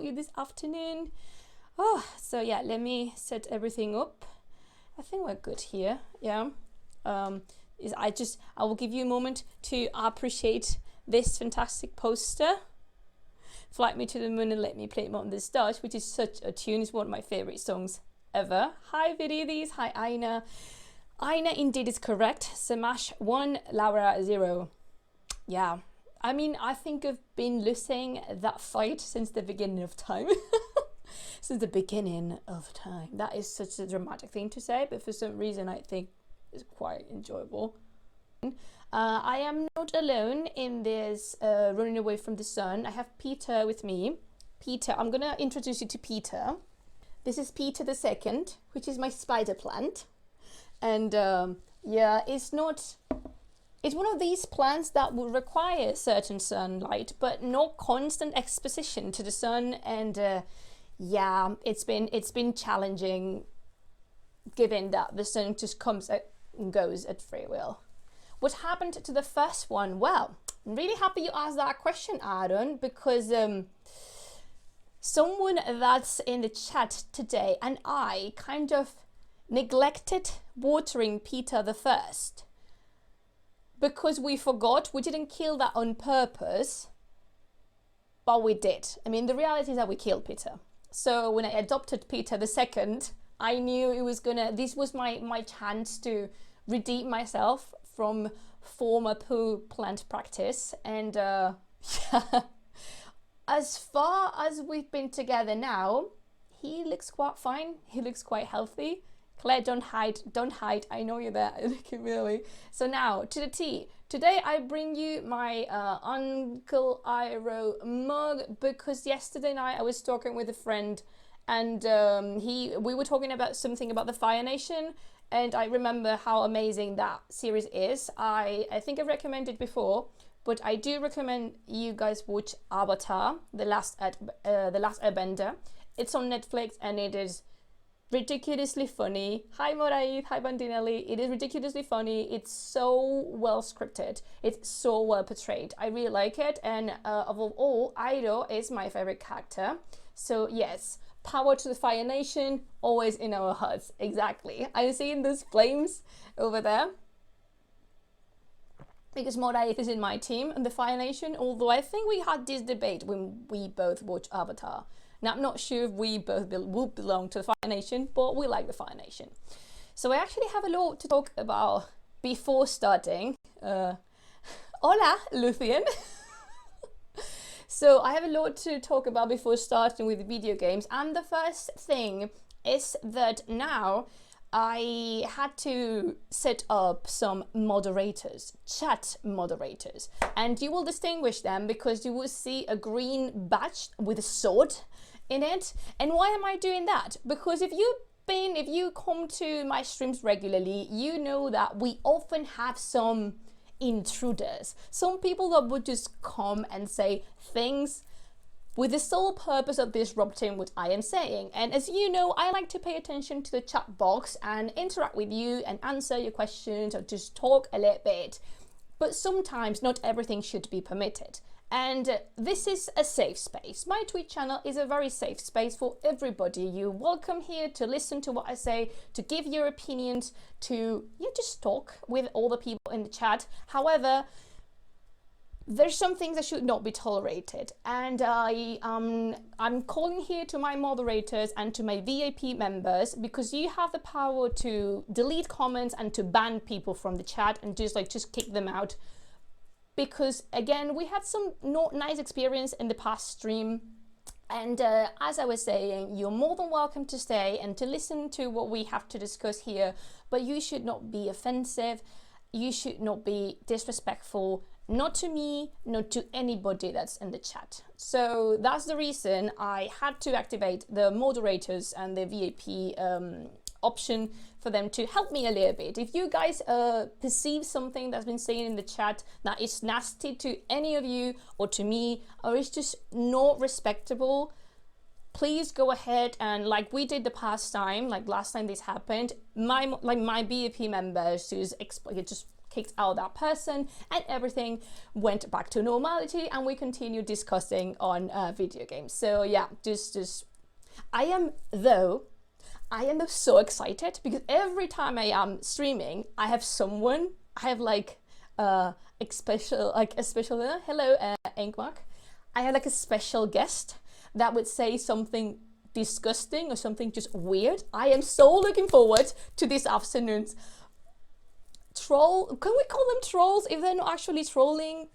you this afternoon. Oh, so yeah, let me set everything up. I think we're good here. Yeah. I will give you a moment to appreciate this fantastic poster. Fly Me to the Moon and Let Me Play on the Stars, which is such a tune. It's one of my favorite songs ever. Hi Viridis, hi Aina. Aina indeed is correct. Samash 1, Laura 0. Yeah, I mean, I think I've been losing that fight since the beginning of time. Since the beginning of time. That is such a dramatic thing to say, but for some reason I think it's quite enjoyable. I am not alone in this running away from the sun. I have Peter with me. Peter, I'm gonna introduce you to Peter. This is Peter the Second, which is my spider plant. And yeah, it's one of these plants that will require certain sunlight, but not constant exposition to the sun. And yeah, it's been challenging, given that the sun just comes and goes at free will. What happened to the first one? Well, I'm really happy you asked that question, Aaron, because someone that's in the chat today and I kind of neglected watering Peter the First because we forgot. We didn't kill that on purpose, but we did. I mean, the reality is that we killed Peter. So when I adopted Peter the Second, I knew it was this was my chance to redeem myself from former poo plant practice. And yeah, as far as we've been together now, he looks quite fine. He looks quite healthy. Claire, don't hide. I know you're there. Really. So now to the tea. Today I bring you my Uncle Iro mug because yesterday night I was talking with a friend and we were talking about something about the Fire Nation. And I remember how amazing that series is. I think I've recommended before, but I do recommend you guys watch Avatar, The Last Airbender. It's on Netflix and it is ridiculously funny. Hi Moraid, hi Bandinelli. It is ridiculously funny. It's so well scripted. It's so well portrayed. I really like it. And above all, Ido is my favorite character. So yes, power to the Fire Nation, always in our hearts. Exactly. I'm seeing those flames over there because Moraith is in my team and the Fire Nation, although I think we had this debate when we both watched Avatar. Now, I'm not sure if we both will belong to the Fire Nation, but we like the Fire Nation. So I actually have a lot to talk about before starting. Hola, Lucian. So I have a lot to talk about before starting with video games. And the first thing is that now I had to set up some moderators, chat moderators. And you will distinguish them because you will see a green badge with a sword in it. And why am I doing that? Because if you come to my streams regularly, you know that we often have some intruders, some people that would just come and say things with the sole purpose of disrupting what I am saying. And as you know, I like to pay attention to the chat box and interact with you and answer your questions or just talk a little bit. But sometimes not everything should be permitted. And this is a safe space. My Twitch channel is a very safe space for everybody. You're welcome here to listen to what I say, to give your opinions, to just talk with all the people in the chat. However, there's some things that should not be tolerated. And I'm calling here to my moderators and to my VIP members because you have the power to delete comments and to ban people from the chat and just kick them out. Because again, we had some not nice experience in the past stream. And as I was saying, you're more than welcome to stay and to listen to what we have to discuss here. But you should not be offensive. You should not be disrespectful. Not to me, not to anybody that's in the chat. So that's the reason I had to activate the moderators and the VIP option for them to help me a little bit. If you guys perceive something that's been saying in the chat that is nasty to any of you or to me, or is just not respectable, please go ahead and, like we did the past time, like last time this happened, my VIP members just kicked out that person, and everything went back to normality, and we continued discussing on video games. So yeah, just I am so excited because every time I am streaming, I have like a special hello Enkmark. I have like a special guest that would say something disgusting or something just weird. I am so looking forward to this afternoon's troll. Can we call them trolls if they're not actually trolling?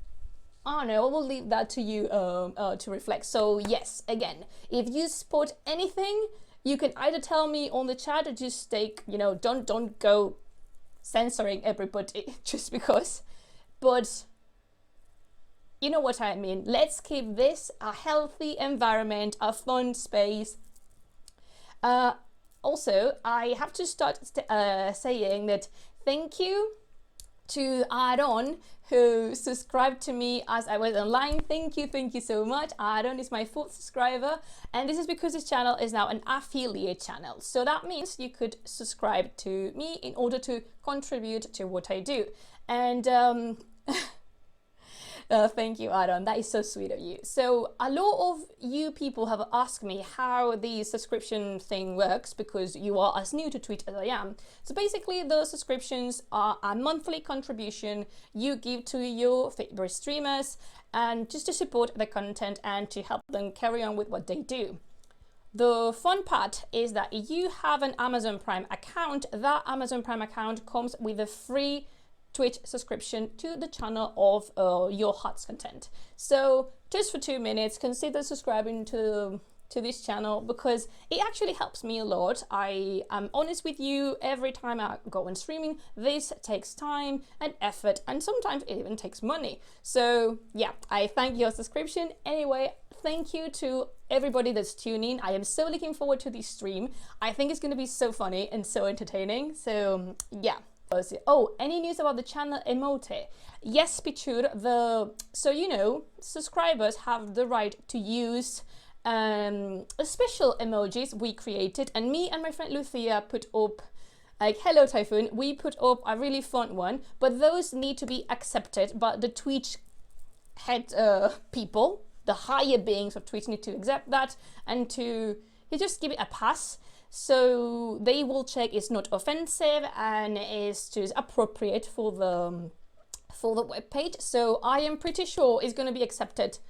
I don't know, I will leave that to you to reflect. So yes, again, if you spot anything, you can either tell me on the chat or just take, don't go censoring everybody just because. But you know what I mean. Let's keep this a healthy environment, a fun space. Also, I have to start saying that thank you to Aaron, who subscribed to me as I was online. Thank you so much. Aaron is my 4th subscriber, and this is because this channel is now an affiliate channel. So that means you could subscribe to me in order to contribute to what I do. And thank you, Aaron. That is so sweet of you. So a lot of you people have asked me how the subscription thing works because you are as new to Twitch as I am. So basically, the subscriptions are a monthly contribution you give to your favorite streamers, and just to support the content and to help them carry on with what they do. The fun part is that if you have an Amazon Prime account, that Amazon Prime account comes with a free Twitch subscription to the channel of your heart's content. So just for 2 minutes, consider subscribing to this channel because it actually helps me a lot. I am honest with you, every time I go on streaming, this takes time and effort, and sometimes it even takes money. So yeah, I thank your subscription. Anyway, thank you to everybody that's tuning. I am so looking forward to this stream. I think it's going to be so funny and so entertaining. So yeah. Oh, any news about the channel emote? Yes, Pichur, subscribers have the right to use special emojis we created, and me and my friend Lucía put up, like, hello Typhoon, we put up a really fun one, but those need to be accepted, but the Twitch head people, the higher beings of Twitch, need to accept that and to just give it a pass. So they will check it's not offensive and it's just appropriate for the web page. So I am pretty sure it's going to be accepted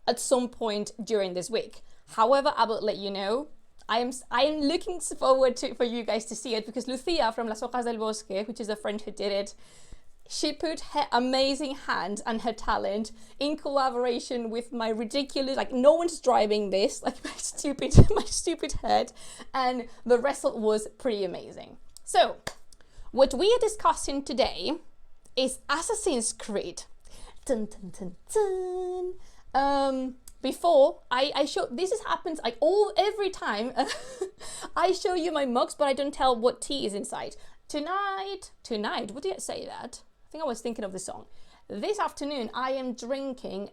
at some point during this week. However, I will let you know. I am looking forward for you guys to see it because Lucía from Las Hojas del Bosque, which is a friend who did it, she put her amazing hand and her talent in collaboration with my ridiculous, like, no one's driving this, like my stupid head, and the result was pretty amazing. So what we are discussing today is Assassin's Creed. Dun, dun, dun, dun. Before I show, happens like every time I show you my mugs, but I don't tell what tea is inside. Tonight, would you say that? I think I was thinking of the song. This afternoon, I am drinking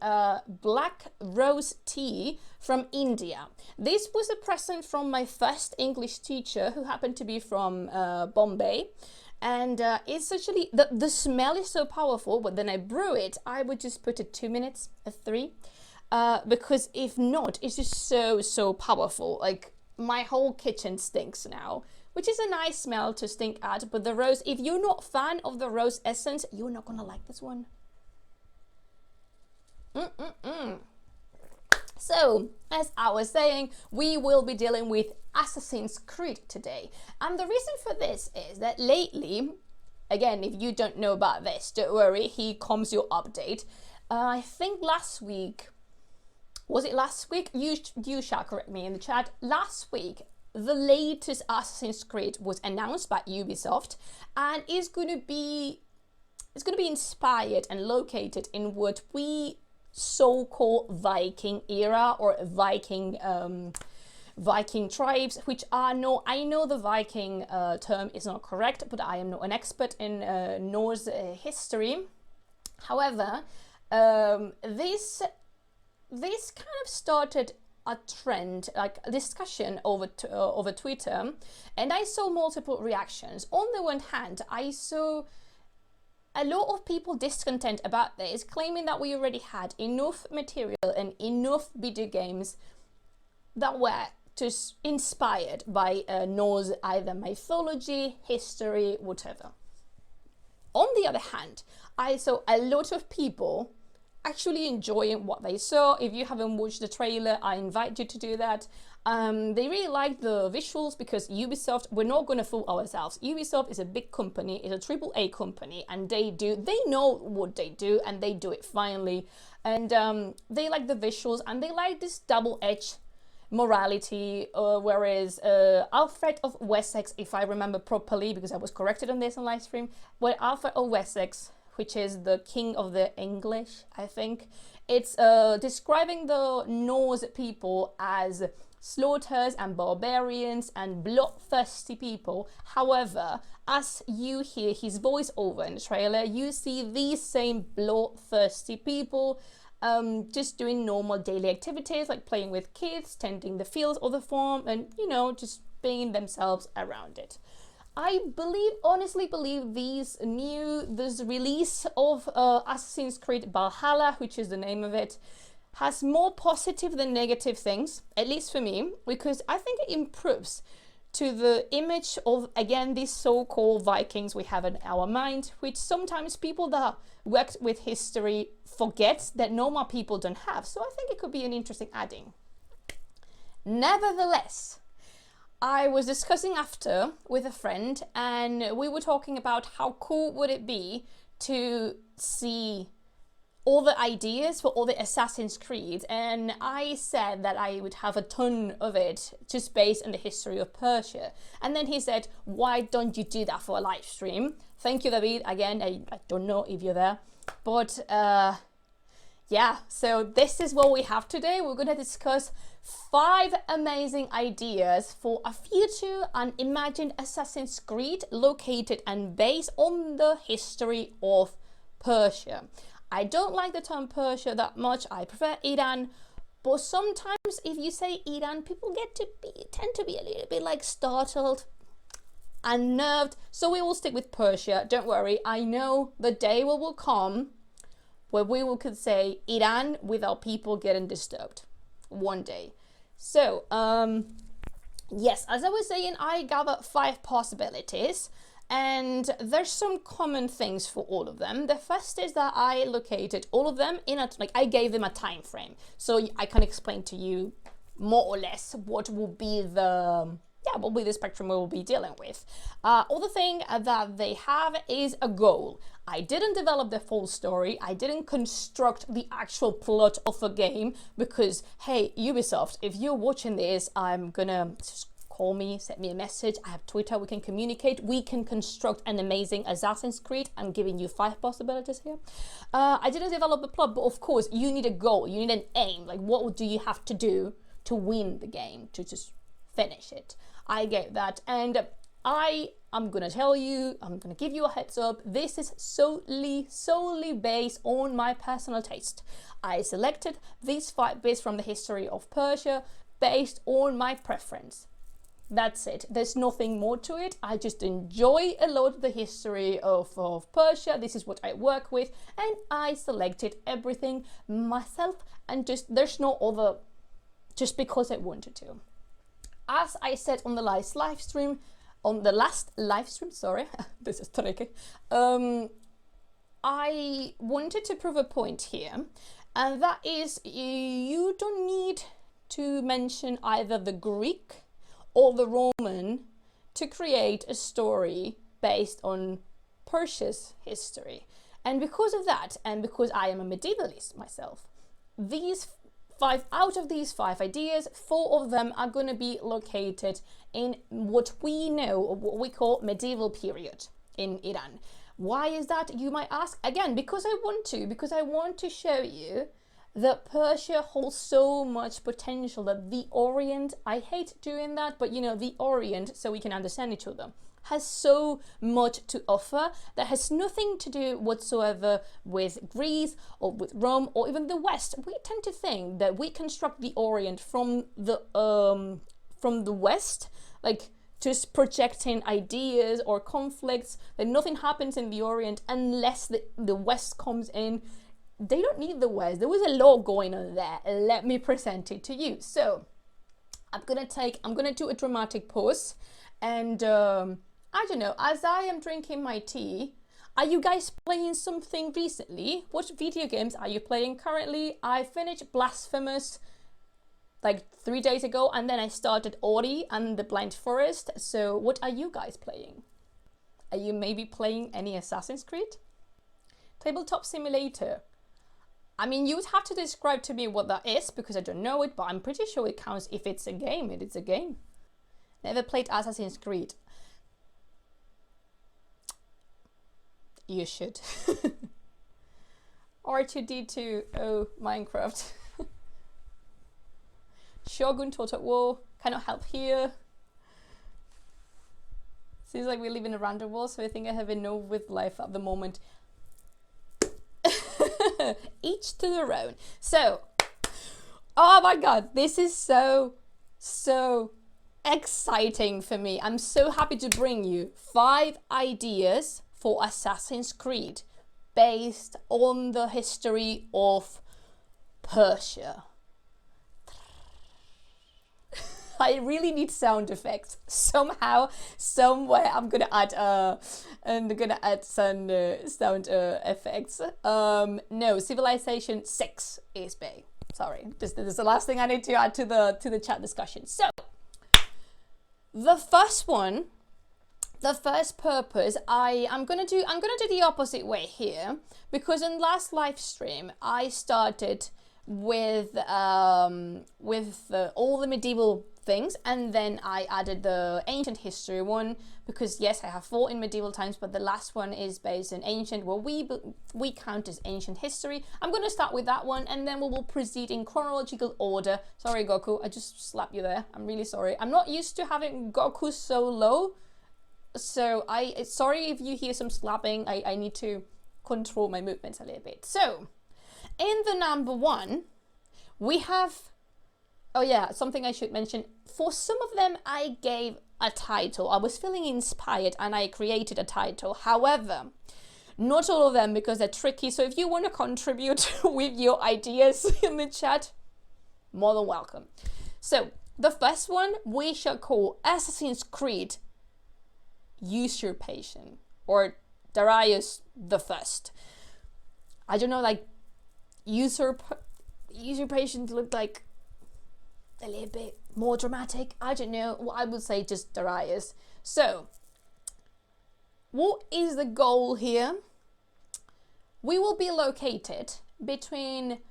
black rose tea from India. This was a present from my first English teacher, who happened to be from Bombay. And it's actually, the smell is so powerful, but then I brew it, I would just put it 2 minutes, 3. Because if not, it's just so powerful. Like, my whole kitchen stinks now, which is a nice smell to stink at, but the rose, if you're not a fan of the rose essence, you're not gonna like this one. So, as I was saying, we will be dealing with Assassin's Creed today. And the reason for this is that lately, again, if you don't know about this, don't worry, here comes your update. I think last week, was it last week? You shall correct me in the chat. Last week, the latest Assassin's Creed was announced by Ubisoft, and is going to be inspired and located in what we so-called Viking era, or Viking tribes, which are no, I know the Viking term is not correct, but I am not an expert in Norse history. However, this kind of started a trend, like a discussion over Twitter, and I saw multiple reactions. On the one hand, I saw a lot of people discontent about this, claiming that we already had enough material and enough video games that were just inspired by Norse either mythology, history, whatever. On the other hand, I saw a lot of people actually enjoying what they saw. If you haven't watched the trailer, I invite you to do that. They really liked the visuals because Ubisoft, we're not going to fool ourselves. Ubisoft is a big company, it's a AAA company, and they know what they do, and they do it finely. And they like the visuals, and they like this double-edged morality, whereas Alfred of Wessex, if I remember properly, because I was corrected on this on live stream, where Alfred of Wessex, which is the king of the English, I think, it's describing the Norse people as slaughters and barbarians and bloodthirsty people. However, as you hear his voice over in the trailer, you see these same bloodthirsty people just doing normal daily activities like playing with kids, tending the fields or the farm, and just being themselves around it. I honestly believe this release of Assassin's Creed Valhalla, which is the name of it, has more positive than negative things, at least for me, because I think it improves to the image of, again, these so-called Vikings we have in our mind, which sometimes people that worked with history forget that normal people don't have. So I think it could be an interesting adding. Nevertheless, I was discussing after with a friend, and we were talking about how cool would it be to see all the ideas for all the Assassin's Creed, and I said that I would have a ton of it just based on the history of Persia. And then he said, why don't you do that for a live stream? Thank you, David. Again, I don't know if you're there, but yeah, so this is what we have today. We're going to discuss 5 amazing ideas for a future unimagined Assassin's Creed located and based on the history of Persia. I don't like the term Persia that much. I prefer Iran, but sometimes if you say Iran, people tend to be a little bit like startled, unnerved. So we will stick with Persia. Don't worry. I know the day will come where we could say Iran without people getting disturbed one day. So yes, as I was saying, I gathered 5 possibilities. And there's some common things for all of them. The first is that I located all of them in I gave them a time frame, so I can explain to you more or less what will be the spectrum we will be dealing with. Other thing that they have is a goal. I didn't develop the full story. I didn't construct the actual plot of a game because, hey, Ubisoft, if you're watching this, I'm gonna just call me, send me a message. I have Twitter, we can communicate. We can construct an amazing Assassin's Creed. I'm giving you 5 possibilities here. I didn't develop the plot, but of course, you need a goal, you need an aim. Like, what do you have to do to win the game, to just finish it? I get that, and I'm gonna tell you, I'm gonna give you a heads up, this is solely based on my personal taste. I selected these 5 bits from the history of Persia based on my preference. That's it. There's nothing more to it. I just enjoy a lot of the history of Persia. This is what I work with, and I selected everything myself, and there's no other, just because I wanted to. As I said on the last live stream, sorry, this is tricky. I wanted to prove a point here, and that is you don't need to mention either the Greek or the Roman to create a story based on Persia's history. And because of that, and because I am a medievalist myself, out of these 5 ideas, 4 of them are going to be located in what we know, or what we call medieval period in Iran. Why is that, you might ask? Again, because I want to show you that Persia holds so much potential, that the Orient, I hate doing that, but the Orient, so we can understand each other, has so much to offer that has nothing to do whatsoever with Greece or with Rome or even the West. We tend to think that we construct the Orient from the West, like just projecting ideas or conflicts, that nothing happens in the Orient unless the West comes in. They don't need the West. There was a lot going on there. Let me present it to you. So I'm gonna do a dramatic pause, and I don't know, as I am drinking my tea, are you guys playing something recently? What video games are you playing currently? I finished Blasphemous like 3 days ago, and then I started Ori and the Blind Forest. So what are you guys playing? Are you maybe playing any Assassin's Creed? Tabletop Simulator. I mean, you would have to describe to me what that is, because I don't know it, but I'm pretty sure it counts if it's a game. It's a game. Never played Assassin's Creed. You should. R2D2, oh, Minecraft. Shogun Total War, cannot help here. Seems like we live in a random world, so I think I have enough with life at the moment. Each to their own. So, oh my god, this is so exciting for me. I'm so happy to bring you 5 ideas for Assassin's Creed based on the history of Persia. I really need sound effects. Somehow, somewhere, I'm gonna add some sound effects. No, Civilization 6 is big. Sorry, this is the last thing I need to add to the chat discussion. So, the first one, the first purpose, I'm gonna do the opposite way here, because in last live stream I started with all the medieval things, and then I added the ancient history one, because yes, I have 4 in medieval times, but the last one is based in ancient, what we count as ancient history. I'm going to start with that one, and then we will proceed in chronological order. Sorry, Goku, I just slapped you there. I'm really sorry. I'm not used to having Goku so low, so sorry if you hear some slapping. I need to control my movements a little bit. So, in the number 1, we have, oh yeah, something I should mention. For some of them, I gave a title. I was feeling inspired and I created a title. However, not all of them, because they're tricky. So if you want to contribute with your ideas in the chat, more than welcome. So the first one we shall call Assassin's Creed Usurpation, or Darius the First. I don't know, like usurpation looked like a little bit more dramatic. I don't know. Well, I would say just Darius. So, what is the goal here? We will be located between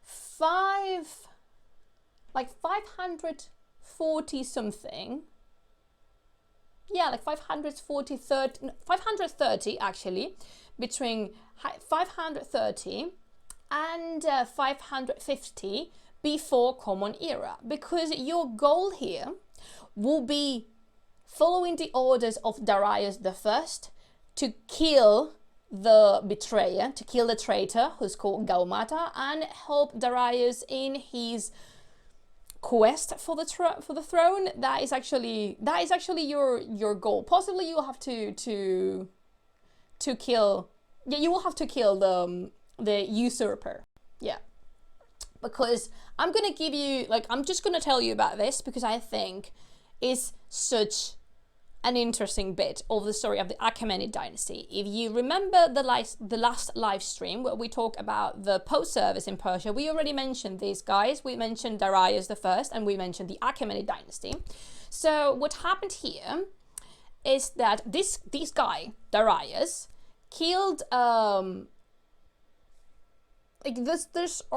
540 something. Yeah, like 530 actually, between 530 and 550 before Common Era, because your goal here will be following the orders of Darius the First to kill the betrayer, to kill the traitor who's called Gaumata, and help Darius in his quest for the throne. That is actually your goal. Possibly you will have to kill. Yeah, you will have to kill the usurper. Yeah. Because I'm going to give you, I'm just going to tell you about this because I think it's such an interesting bit of the story of the Achaemenid dynasty. If you remember the last live stream where we talk about the post service in Persia, we already mentioned these guys. We mentioned Darius the First and we mentioned the Achaemenid dynasty. So what happened here is that this guy, Darius, killed all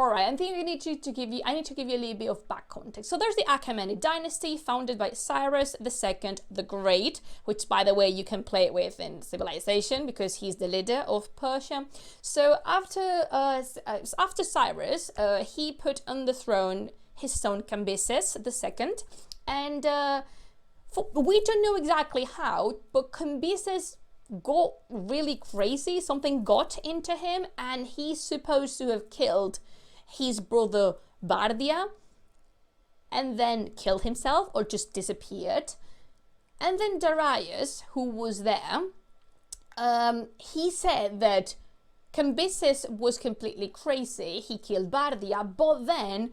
right, I think I need to give you a little bit of back context. So there's the Achaemenid dynasty founded by Cyrus II the Great, which by the way you can play it with in Civilization because he's the leader of Persia. So after Cyrus, he put on the throne his son Cambyses II, and we don't know exactly how, but Cambyses got really crazy. Something got into him and he's supposed to have killed his brother Bardia and then killed himself or just disappeared. And then Darius, who was there, he said that Cambyses was completely crazy. He killed Bardia, but then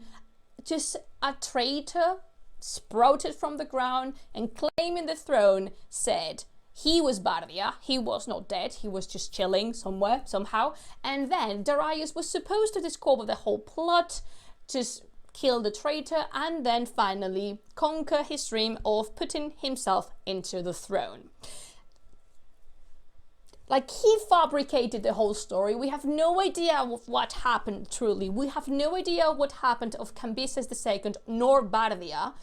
just a traitor sprouted from the ground and claiming the throne said he was Bardia, he was not dead, he was just chilling somewhere, somehow. And then Darius was supposed to discover the whole plot, just kill the traitor, and then finally conquer his dream of putting himself into the throne. Like, he fabricated the whole story. We have no idea of what happened truly. We have no idea what happened of Cambyses II nor Bardia.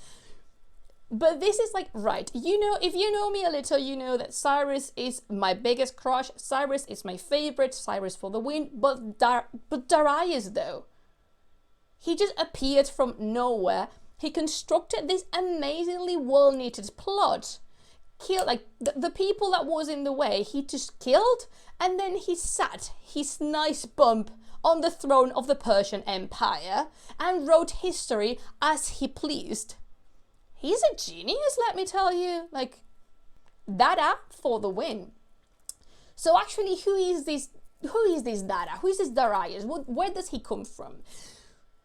But this is like, right, you know, if you know me a little, you know that Cyrus is my biggest crush. Cyrus is my favorite, Cyrus for the win. But Darius, though, he just appeared from nowhere. He constructed this amazingly well-knitted plot. Killed, like, the people that was in the way, he just killed, and then he sat his nice bump on the throne of the Persian Empire and wrote history as he pleased. He's a genius, let me tell you. Like, Dada for the win. So actually, who is this Dada? Who is this Darius? Where does he come from?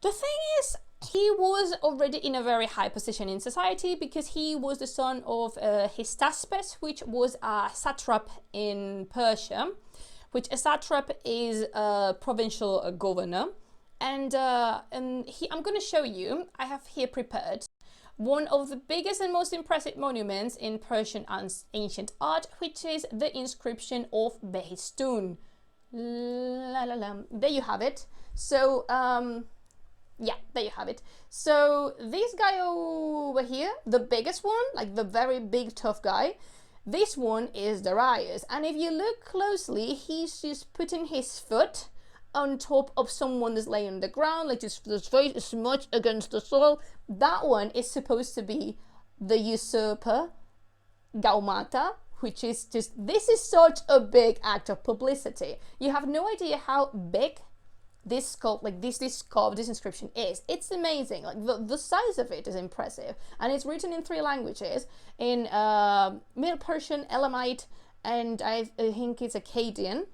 The thing is, he was already in a very high position in society because he was the son of Hystaspes, which was a satrap in Persia, which a satrap is a provincial governor. And I'm going to show you, I have here prepared one of the biggest and most impressive monuments in Persian ancient art, which is the inscription of Behistun. There you have it. So, yeah, there you have it. So this guy over here, the biggest one, like the very big tough guy, this one is Darius. And if you look closely, he's just putting his foot on top of someone that's laying on the ground, like just his face is smudged against the soil. That one is supposed to be the usurper, Gaumata, which is just, this is such a big act of publicity. You have no idea how big this sculpt, like this inscription is. It's amazing. Like the size of it is impressive, and it's written in 3 languages: in Middle Persian, Elamite, and I think it's Akkadian.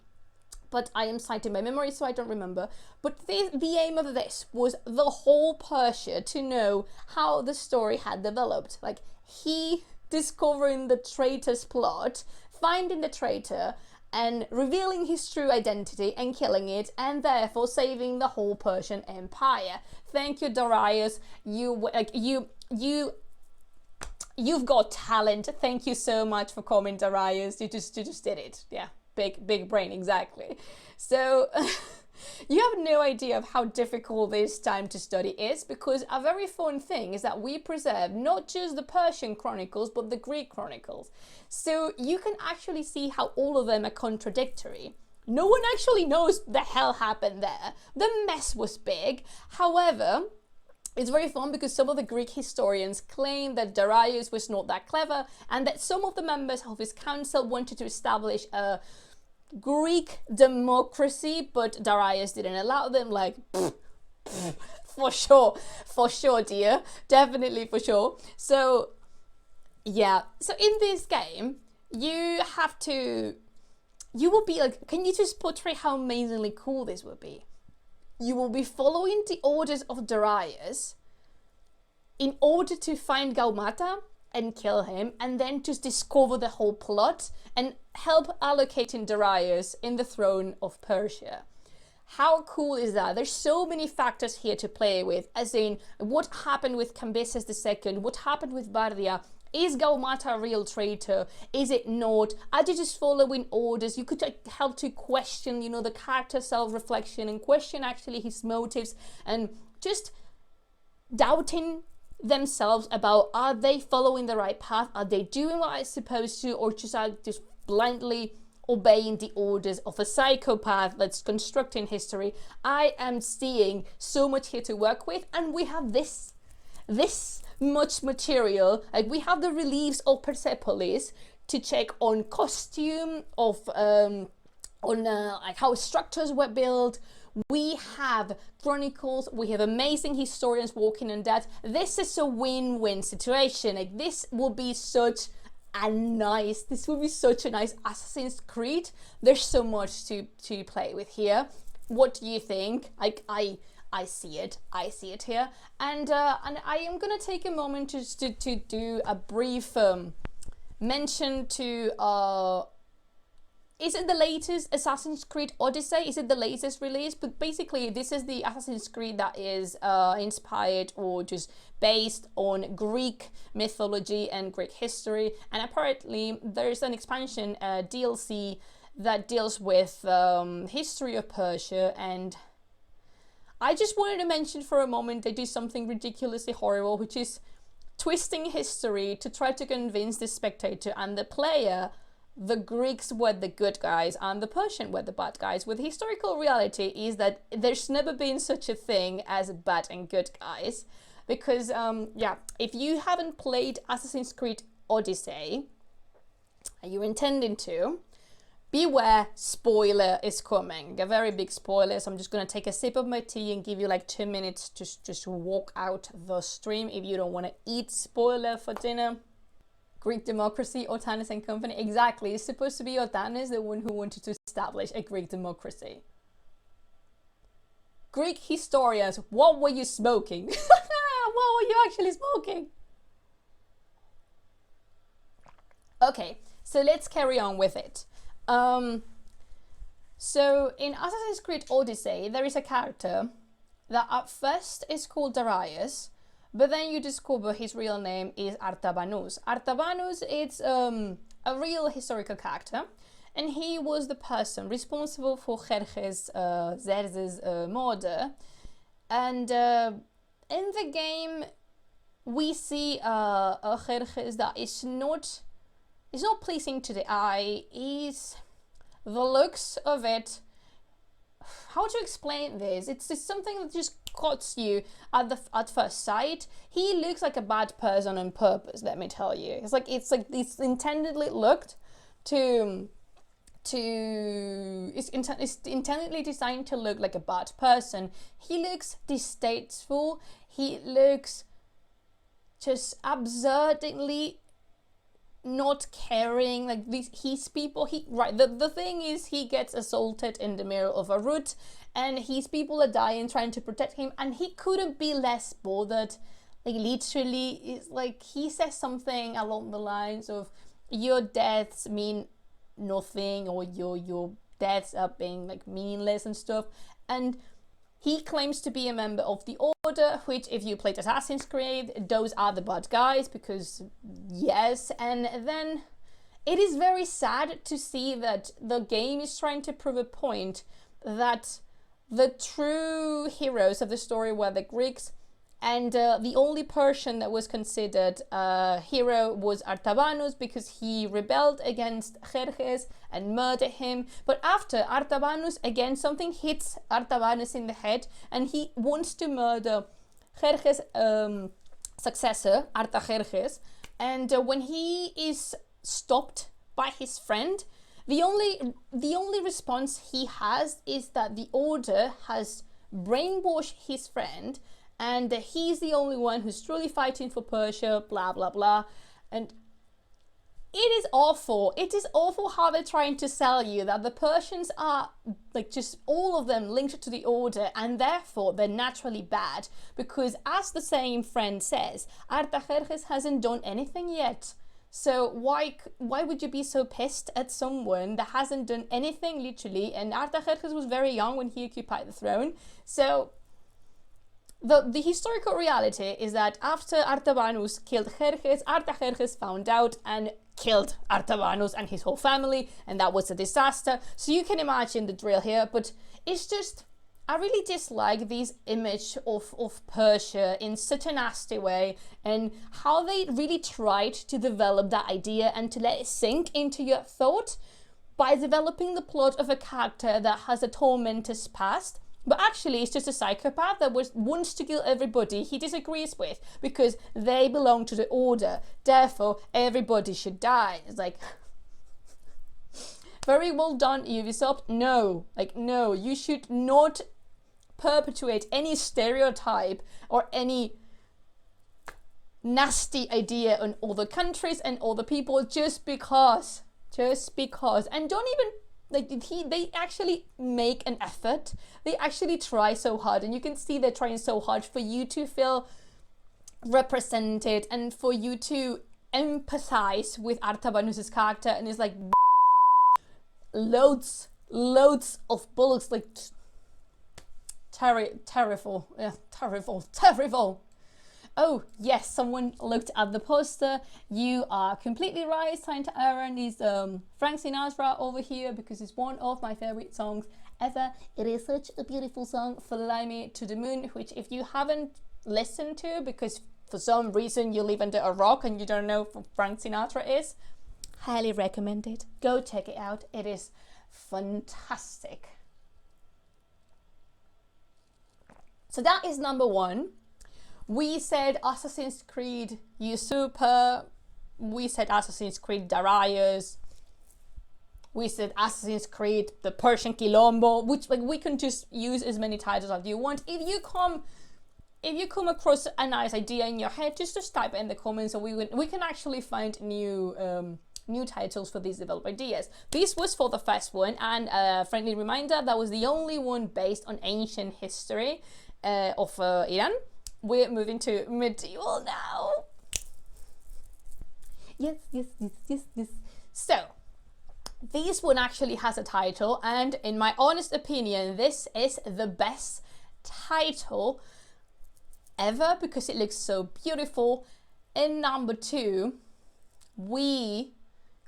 But I am citing my memory, so I don't remember. But the aim of this was the whole Persia to know how the story had developed. Like, he discovering the traitor's plot, finding the traitor, and revealing his true identity and killing it, and therefore saving the whole Persian Empire. Thank you, Darius. You've got talent. Thank you so much for coming, Darius. You just did it. Yeah, big brain, exactly. So you have no idea of how difficult this time to study is, because a very fun thing is that we preserve not just the Persian chronicles, but the Greek chronicles. So you can actually see how all of them are contradictory. No one actually knows the hell happened there. The mess was big. However, it's very fun because some of the Greek historians claim that Darius was not that clever, and that some of the members of his council wanted to establish a Greek democracy, but Darius didn't allow them. Like, for sure, dear, definitely for sure. So yeah, so in this game you will be like, can you just portray how amazingly cool this would be? You will be following the orders of Darius in order to find Gaumata and kill him, and then just discover the whole plot and help allocating Darius in the throne of Persia. How cool is that? There's so many factors here to play with, as in what happened with Cambyses II, what happened with Bardia. Is Gaumata a real traitor? Is it not? Are they just following orders? You could help to question, you know, the character self-reflection and question actually his motives, and just doubting themselves about, are they following the right path? Are they doing what I'm supposed to, or just are just blindly obeying the orders of a psychopath that's constructing history? I am seeing so much here to work with, and we have this much material. Like, we have the reliefs of Persepolis to check on costume, of like how structures were built. We have chronicles, we have amazing historians working on that. This is a win-win situation. Like, this will be such and nice. This would be such a nice Assassin's Creed. There's so much to play with here. What do you think? Like, I see it here, and I am gonna take a moment just to do a brief mention to is it the latest Assassin's Creed Odyssey? Is it the latest release? But basically, this is the Assassin's Creed that is inspired or just based on Greek mythology and Greek history. And apparently, there's an expansion DLC that deals with History of Persia. And I just wanted to mention for a moment they do something ridiculously horrible, which is twisting history to try to convince the spectator and the player the Greeks were the good guys and the Persians were the bad guys. With historical reality is that there's never been such a thing as bad and good guys, because yeah, if you haven't played Assassin's Creed Odyssey and you're intending to, beware, spoiler is coming, a very big spoiler. So I'm just gonna take a sip of my tea and give you like 2 minutes to just walk out the stream if you don't want to eat spoiler for dinner. Greek democracy, Otanes and company. Exactly, it's supposed to be Otanes, the one who wanted to establish a Greek democracy. Greek historians, what were you smoking? What were you actually smoking? Okay, so let's carry on with it. So in Assassin's Creed Odyssey, there is a character that at first is called Darius, but then you discover his real name is Artabanus. Artabanus is a real historical character, and he was the person responsible for Xerxes, Xerxes' murder. And in the game, we see a Xerxes that is not pleasing to the eye. The looks of it. How to explain this? It's something that just cuts you at first sight. He looks like a bad person on purpose, let me tell you. It's intendedly looked to it's intendedly designed to look like a bad person. He looks distasteful. He looks just absurdly not caring, like his people. The thing is, he gets assaulted in the middle of a route and his people are dying trying to protect him, and he couldn't be less bothered. Like, literally, it's like he says something along the lines of, your deaths mean nothing, or your deaths are being like meaningless and stuff. And he claims to be a member of the Order, which, if you played Assassin's Creed, those are the bad guys, because yes. And then it is very sad to see that the game is trying to prove a point that the true heroes of the story were the Greeks, and the only Persian that was considered a hero was Artabanus, because he rebelled against Xerxes and murdered him. But after Artabanus, again, something hits Artabanus in the head, and he wants to murder Xerxes' successor, Artaxerxes. And when he is stopped by his friend, the only response he has is that the Order has brainwashed his friend, and he's the only one who's truly fighting for Persia, blah, blah, blah. And it is awful. It is awful how they're trying to sell you that the Persians are, like, just all of them linked to the Order, and therefore they're naturally bad, because, as the same friend says, Artaxerxes hasn't done anything yet. So why would you be so pissed at someone that hasn't done anything, literally? And Artaxerxes was very young when he occupied the throne. So the historical reality is that after Artabanus killed Xerxes, Artaxerxes found out and killed Artabanus and his whole family, and that was a disaster. So you can imagine the drill here, but it's just, I really dislike this image of Persia in such a nasty way, and how they really tried to develop that idea and to let it sink into your thought by developing the plot of a character that has a tormentor's past, but actually it's just a psychopath that wants to kill everybody he disagrees with because they belong to the Order. Therefore, everybody should die. It's like, very well done, Ubisoft. No, you should not perpetuate any stereotype or any nasty idea on all the countries and all the people just because, and don't even, like, they actually make an effort. They actually try so hard, and you can see they're trying so hard for you to feel represented and for you to empathize with Artabanus's character. And it's like loads of bullets, like terrible. Yeah, terrible. Oh yes, someone looked at the poster. You are completely right. Saint Aaron is Frank Sinatra over here, because it's one of my favorite songs ever. It is such a beautiful song, Fly Me to the Moon, which if you haven't listened to because for some reason you live under a rock and you don't know who Frank Sinatra is, highly recommend it. Go check it out. It is fantastic. So that is number one. We said Assassin's Creed Usurper, we said Assassin's Creed Darius, we said Assassin's Creed the Persian Quilombo, which, like, we can just use as many titles as you want. If you come across a nice idea in your head, just type it in the comments, and we can actually find new titles for these developed ideas. This was for the first one, and a friendly reminder, that was the only one based on ancient history of Iran. We're moving to medieval now. Yes. So, this one actually has a title, and in my honest opinion, this is the best title ever because it looks so beautiful. In number two, we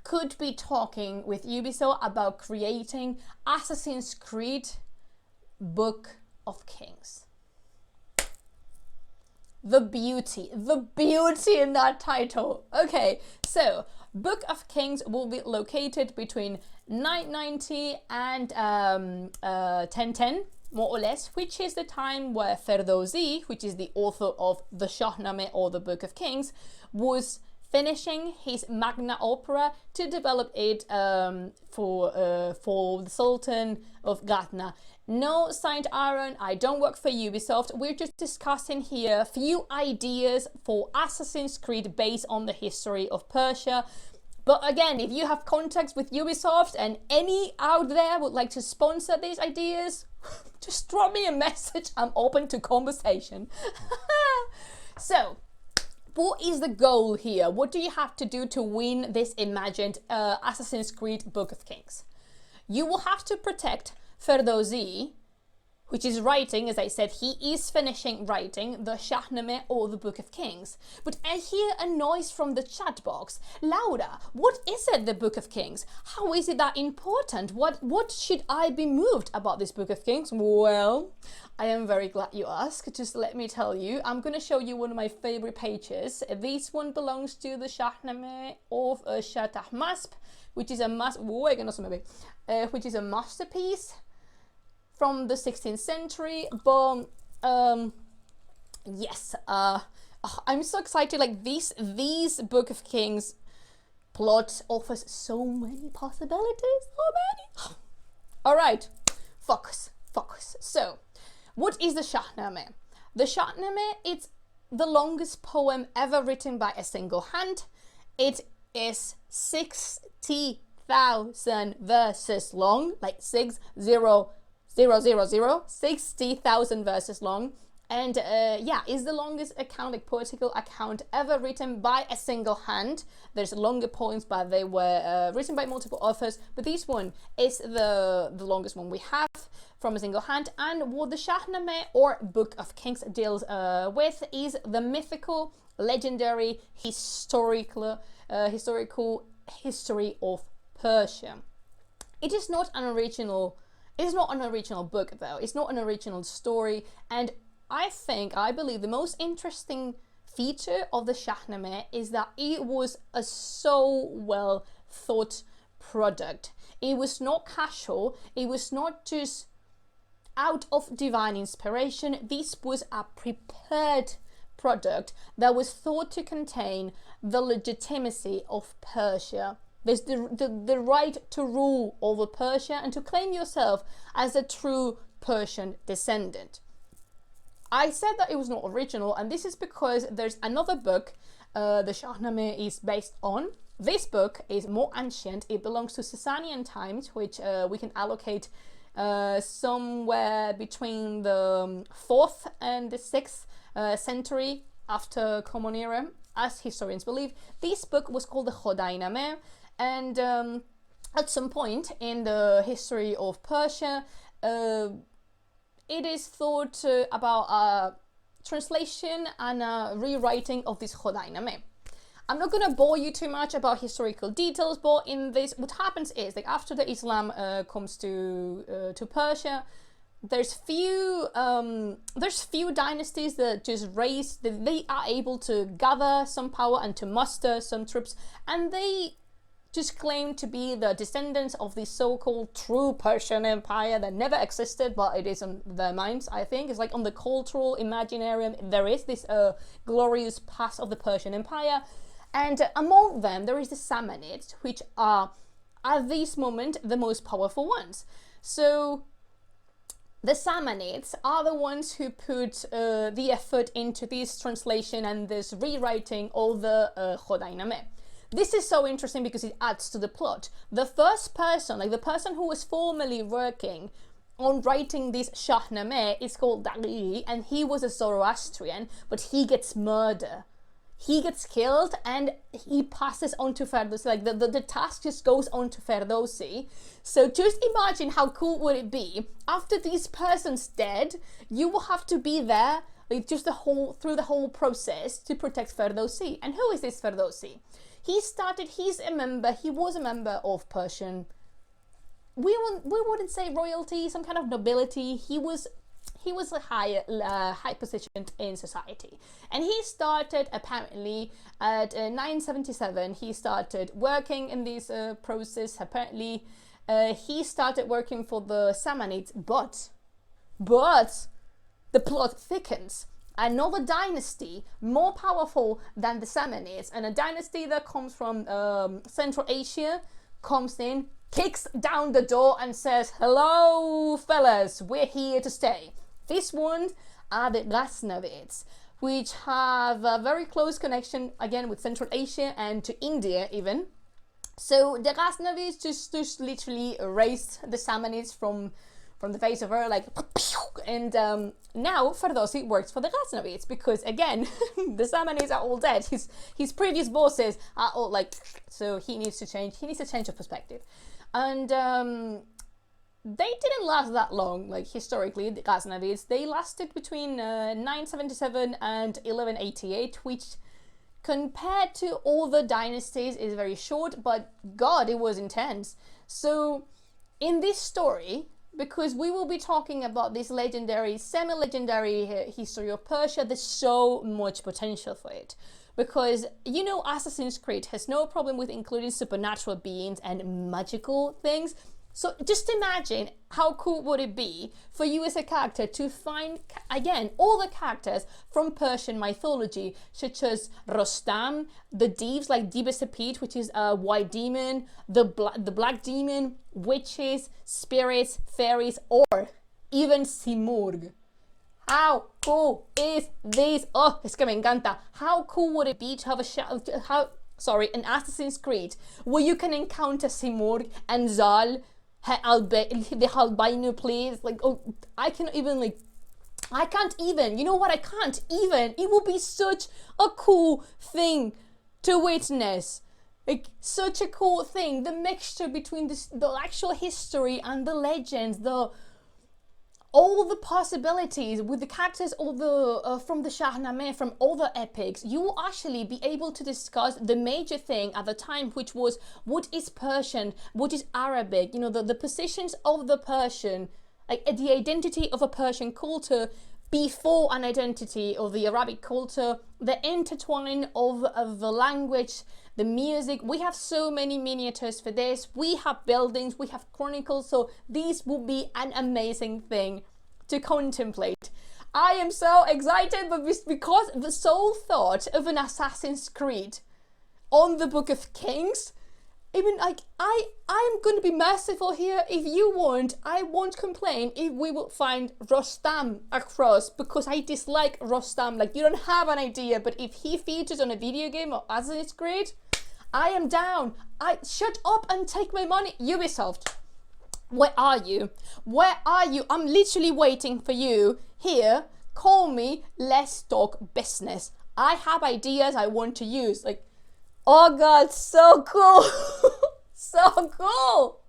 could be talking with Ubisoft about creating Assassin's Creed Book of Kings. The beauty in that title. Okay, so Book of Kings will be located between 990 and 1010, more or less, which is the time where Ferdowsi, which is the author of the Shahnameh or the Book of Kings, was finishing his magna opera to develop it for the Sultan of Ghazna. No, Saint Aaron, I don't work for Ubisoft. We're just discussing here a few ideas for Assassin's Creed based on the history of Persia. But again, if you have contacts with Ubisoft and any out there would like to sponsor these ideas, just drop me a message. I'm open to conversation. So, what is the goal here? What do you have to do to win this imagined Assassin's Creed Book of Kings? You will have to protect Ferdowsi, which is writing, as I said, he is finishing writing the Shahnameh or the Book of Kings. But I hear a noise from the chat box. Laura, what is it, the Book of Kings? How is it that important? What should I be moved about this Book of Kings? Well, I am very glad you asked. Just let me tell you, I'm going to show you one of my favorite pages. This one belongs to the Shahnameh of Shah Tahmasp, which is a masterpiece from the 16th century. But yes, I'm so excited. Like these Book of Kings plot offers so many possibilities. So many. All right, focus. So, what is the Shahnameh? The Shahnameh, it's the longest poem ever written by a single hand. It is 60,000 verses long, like 60,000 verses long, and yeah, is the longest account, like poetical account ever written by a single hand. There's longer poems, but they were written by multiple authors, but this one is the longest one we have from a single hand. And what the Shahnameh or Book of Kings deals with is the mythical, legendary, historical history of Persia. It is not an original book, though. It's not an original story, and I believe the most interesting feature of the Shahnameh is that it was a so well thought product. It was not casual. It was not just out of divine inspiration. This was a prepared product that was thought to contain the legitimacy of Persia. There's the right to rule over Persia and to claim yourself as a true Persian descendant. I said that it was not original, and this is because there's another book the Shahnameh is based on. This book is more ancient. It belongs to Sasanian times, which we can allocate somewhere between the 4th and the 6th century after Common Era, as historians believe. This book was called the Khodainameh, and at some point in the history of Persia, it is thought about a translation and a rewriting of this Khodainameh. I'm not going to bore you too much about historical details, but in this, what happens is, like, after the Islam comes to Persia, there's few dynasties that just raise, that they are able to gather some power and to muster some troops, and they just claim to be the descendants of the so-called true Persian Empire that never existed, but it is in their minds, I think. It's like on the cultural imaginarium, there is this glorious past of the Persian Empire. And among them, there is the Samanids, which are, at this moment, the most powerful ones. So the Samanids are the ones who put the effort into this translation and this rewriting of the Khodainameh. This is so interesting because it adds to the plot. The first person, like the person who was formerly working on writing this Shahnameh, is called Daghi, and he was a Zoroastrian, but he gets murdered. He gets killed and he passes on to Ferdowsi. Like the task just goes on to Ferdowsi. So just imagine how cool would it be, after this person's dead, you will have to be there, like just through the whole process to protect Ferdowsi. And who is this Ferdowsi? He was a member of Persian, we wouldn't say royalty, some kind of nobility. He was a high position in society, and he started apparently at 977. He started working in this process. Apparently, he started working for the Samanids, but the plot thickens. Another dynasty more powerful than the Samanids, and a dynasty that comes from Central Asia, comes in, kicks down the door and says, "Hello fellas, we're here to stay." These ones are the Ghaznavids, which have a very close connection again with Central Asia and to India even. So the Ghaznavids just literally erased the Samanids from the face of her, like, and now Ferdowsi works for the Ghaznavids because, again, the Samanids are all dead. His previous bosses are all like, so he needs to change of perspective. And they didn't last that long, like, historically, the Ghaznavids. They lasted between 977 and 1188, which compared to all the dynasties is very short, but God, it was intense. So in this story, because we will be talking about this legendary, semi-legendary history of Persia, there's so much potential for it. Because, you know, Assassin's Creed has no problem with including supernatural beings and magical things. So just imagine how cool would it be for you as a character to find, again, all the characters from Persian mythology, such as Rostam, the Deves, like Dibesapit, which is a white demon, the black demon, witches, spirits, fairies, or even Simurgh. How cool is this? Oh, es que me encanta. How cool would it be to have an Assassin's Creed where you can encounter Simurgh and Zal, the albino place? Like, oh, I can't even, you know what, I can't even, it will be such a cool thing to witness. Like, such a cool thing, the mixture between the actual history and the legends, all the possibilities with the characters, all the from the Shahnameh, from all the epics. You will actually be able to discuss the major thing at the time, which was what is Persian, what is Arabic, you know, the positions of the Persian, like the identity of a Persian culture before an identity of the Arabic culture, the intertwining of the language, the music. We have so many miniatures for this. We have buildings, we have chronicles, so this will be an amazing thing to contemplate. I am so excited, but because the sole thought of an Assassin's Creed on the Book of Kings, Even like I'm gonna be merciful here. If you want, I won't complain if we will find Rostam across, because I dislike Rostam. Like, you don't have an idea, but if he features on a video game or Assassin's Creed, I am down. I shut up and take my money. Ubisoft, where are you? Where are you? I'm literally waiting for you here. Call me. Let's talk business. I have ideas I want to use. Like, oh god, so cool. So cool.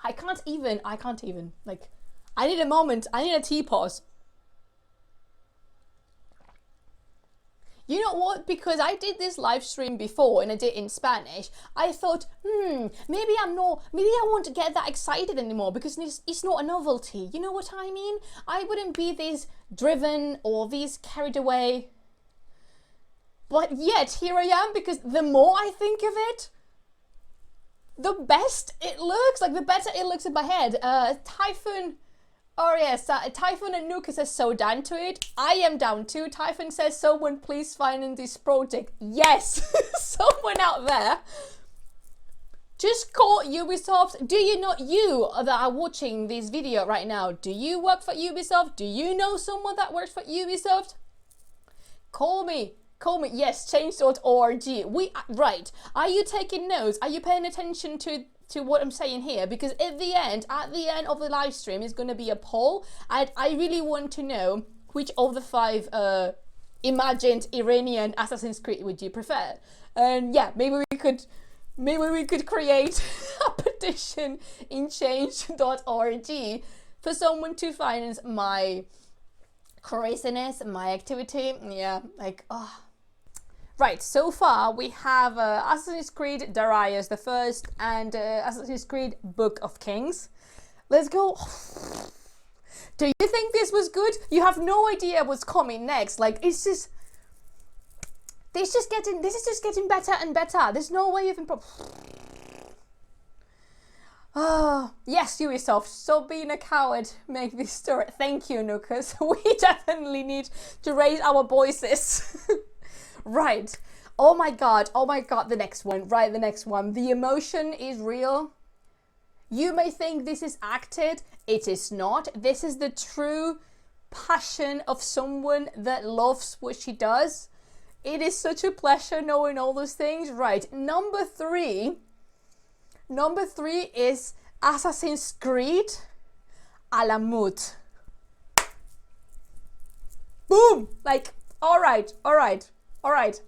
I can't even. Like, I need a moment. I need a tea pause. You know what? Because I did this live stream before and I did it in Spanish, I thought, maybe I won't get that excited anymore because it's not a novelty. You know what I mean? I wouldn't be this driven or this carried away. But yet, here I am, because the more I think of it, the best it looks, like the better it looks in my head. Typhoon. Oh yes, Typhoon and Nuka says so down to it. I am down too. Typhoon says someone please finance this project. Yes, someone out there. Just call Ubisoft. Do you know, you that are watching this video right now, do you work for Ubisoft? Do you know someone that works for Ubisoft? Call me. Call me. Yes, change.org. Right. Are you taking notes? Are you paying attention to what I'm saying here? Because at the end of the live stream is going to be a poll, and I really want to know which of the 5 imagined Iranian Assassin's Creed would you prefer. And yeah, maybe we could create a petition in change.org for someone to finance my craziness, my activity. Yeah, like, oh. Right, so far we have Assassin's Creed Darius the First and Assassin's Creed Book of Kings. Let's go. Do you think this was good? You have no idea what's coming next. Like, this is just getting better and better. There's no way of improving. Oh, yes, Ubisoft, stop being a coward. Make this story. Thank you, Nukas. We definitely need to raise our voices. Right. Oh my god, the next one. Right, the next one. The emotion is real. You may think this is acted. It is not. This is the true passion of someone that loves what she does. It is such a pleasure knowing all those things. Right, number 3. Number 3 is Assassin's Creed Alamût. Boom! Like, all right.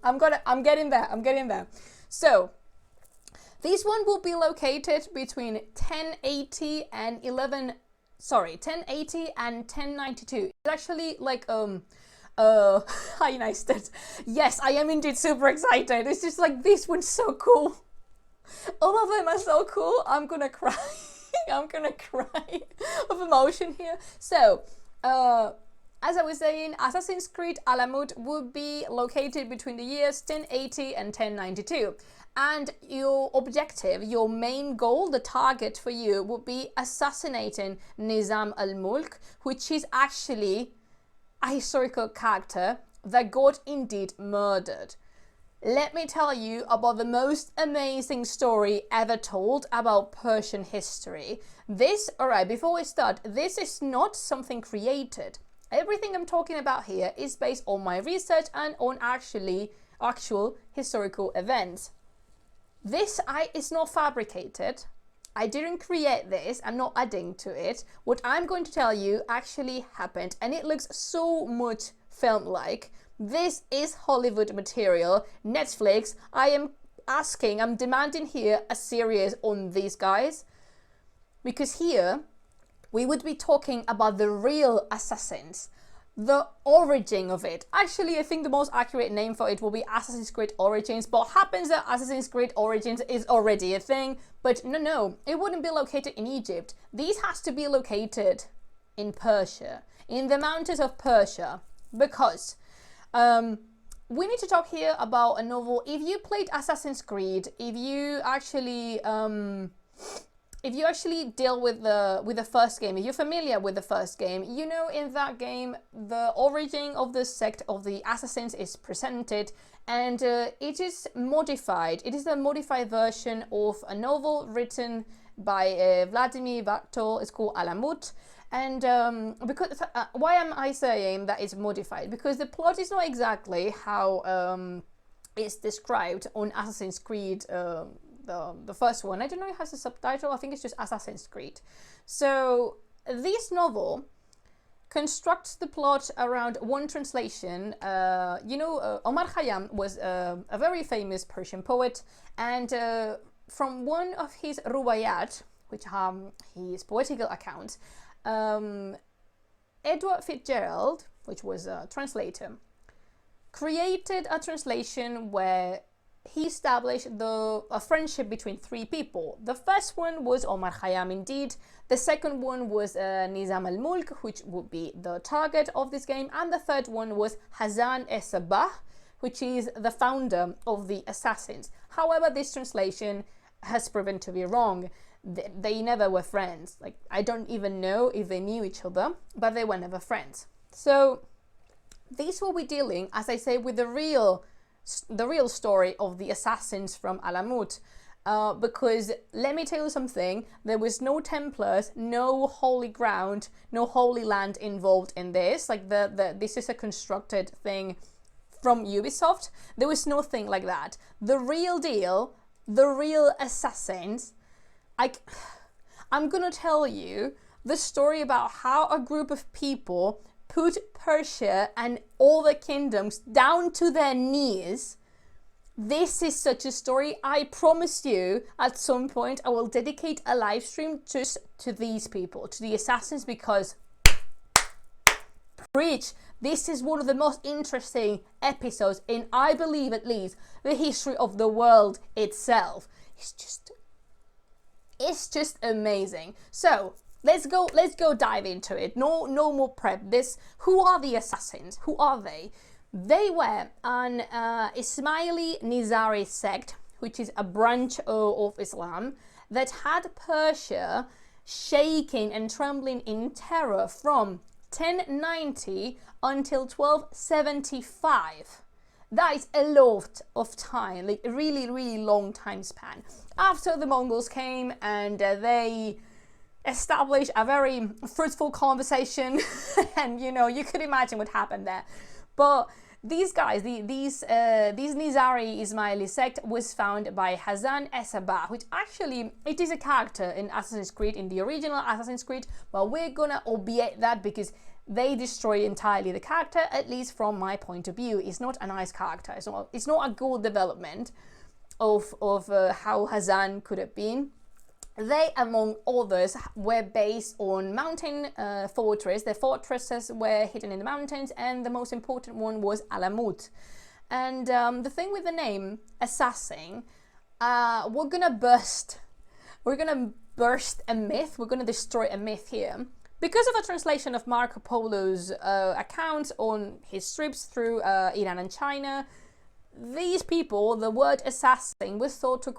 I'm getting there. So, this one will be located between 1080 and 1092. It's actually like hi Neistat. Yes, I am indeed super excited. It's just like, this one's so cool. All of them are so cool. I'm gonna cry. I'm gonna cry of emotion here. So, as I was saying, Assassin's Creed Alamût would be located between the years 1080 and 1092. And your objective, your main goal, the target for you would be assassinating Nizam al-Mulk, which is actually a historical character that got indeed murdered. Let me tell you about the most amazing story ever told about Persian history. Alright, before we start, this is not something created. Everything I'm talking about here is based on my research and on actual historical events. This is not fabricated. I didn't create this. I'm not adding to it. What I'm going to tell you actually happened, and it looks so much film-like. This is Hollywood material. Netflix, I'm demanding here a series on these guys, because here we would be talking about the real assassins, the origin of it. Actually, I think the most accurate name for it will be Assassin's Creed Origins, but happens that Assassin's Creed Origins is already a thing. But no, it wouldn't be located in Egypt. These has to be located in Persia, in the mountains of Persia, because we need to talk here about a novel. If you played Assassin's Creed, if you actually if you actually deal with the first game, if you're familiar with the first game, you know in that game the origin of the sect of the assassins is presented, and it is modified. It is a modified version of a novel written by Vladimir Bartol. It's called Alamût. And because why am I saying that it's modified? Because the plot is not exactly how it's described on Assassin's Creed, the first one. I don't know if it has a subtitle. I think it's just Assassin's Creed. So this novel constructs the plot around one translation. Omar Khayyam was a very famous Persian poet, and from one of his rubayat, which his poetical accounts, Edward Fitzgerald, which was a translator, created a translation where he established a friendship between three people. The first one was Omar Khayyam indeed. The second one was Nizam al-Mulk, which would be the target of this game. And the third one was Hassan es-Sabbah, which is the founder of the assassins. However, this translation has proven to be wrong. They never were friends. Like, I don't even know if they knew each other, but they were never friends. So this will be dealing, as I say, with the real story of the assassins from Alamût, because let me tell you something, there was no Templars, no holy ground, no holy land involved in this. Like this is a constructed thing from Ubisoft. There was nothing like that. The real deal, the real assassins, I'm gonna tell you the story about how a group of people put Persia and all the kingdoms down to their knees. This is such a story. I promise you, at some point, I will dedicate a live stream just to these people, to the assassins, because preach, this is one of the most interesting episodes in, I believe at least, the history of the world itself. It's just amazing. So let's go dive into it. No more prep. Who are the assassins? Who are they? They were an Ismaili Nizari sect, which is a branch of Islam that had Persia shaking and trembling in terror from 1090 until 1275. That is a lot of time, like a really, really long time span. After the Mongols came and they established a very fruitful conversation, and you could imagine what happened there. But these guys, these Nizari Ismaili sect was founded by Hassan es-Sabbah, which actually, it is a character in Assassin's Creed, in the original Assassin's Creed, but we're gonna obviate that because they destroy entirely the character, at least from my point of view. It's not a nice character. It's not a good development of how Hassan could have been. They, among others, were based on mountain fortress. The fortresses were hidden in the mountains, and the most important one was Alamût. And the thing with the name assassin, we're gonna burst a myth. We're gonna destroy a myth here. Because of a translation of Marco Polo's accounts on his trips through Iran and China, these people, the word assassin was thought to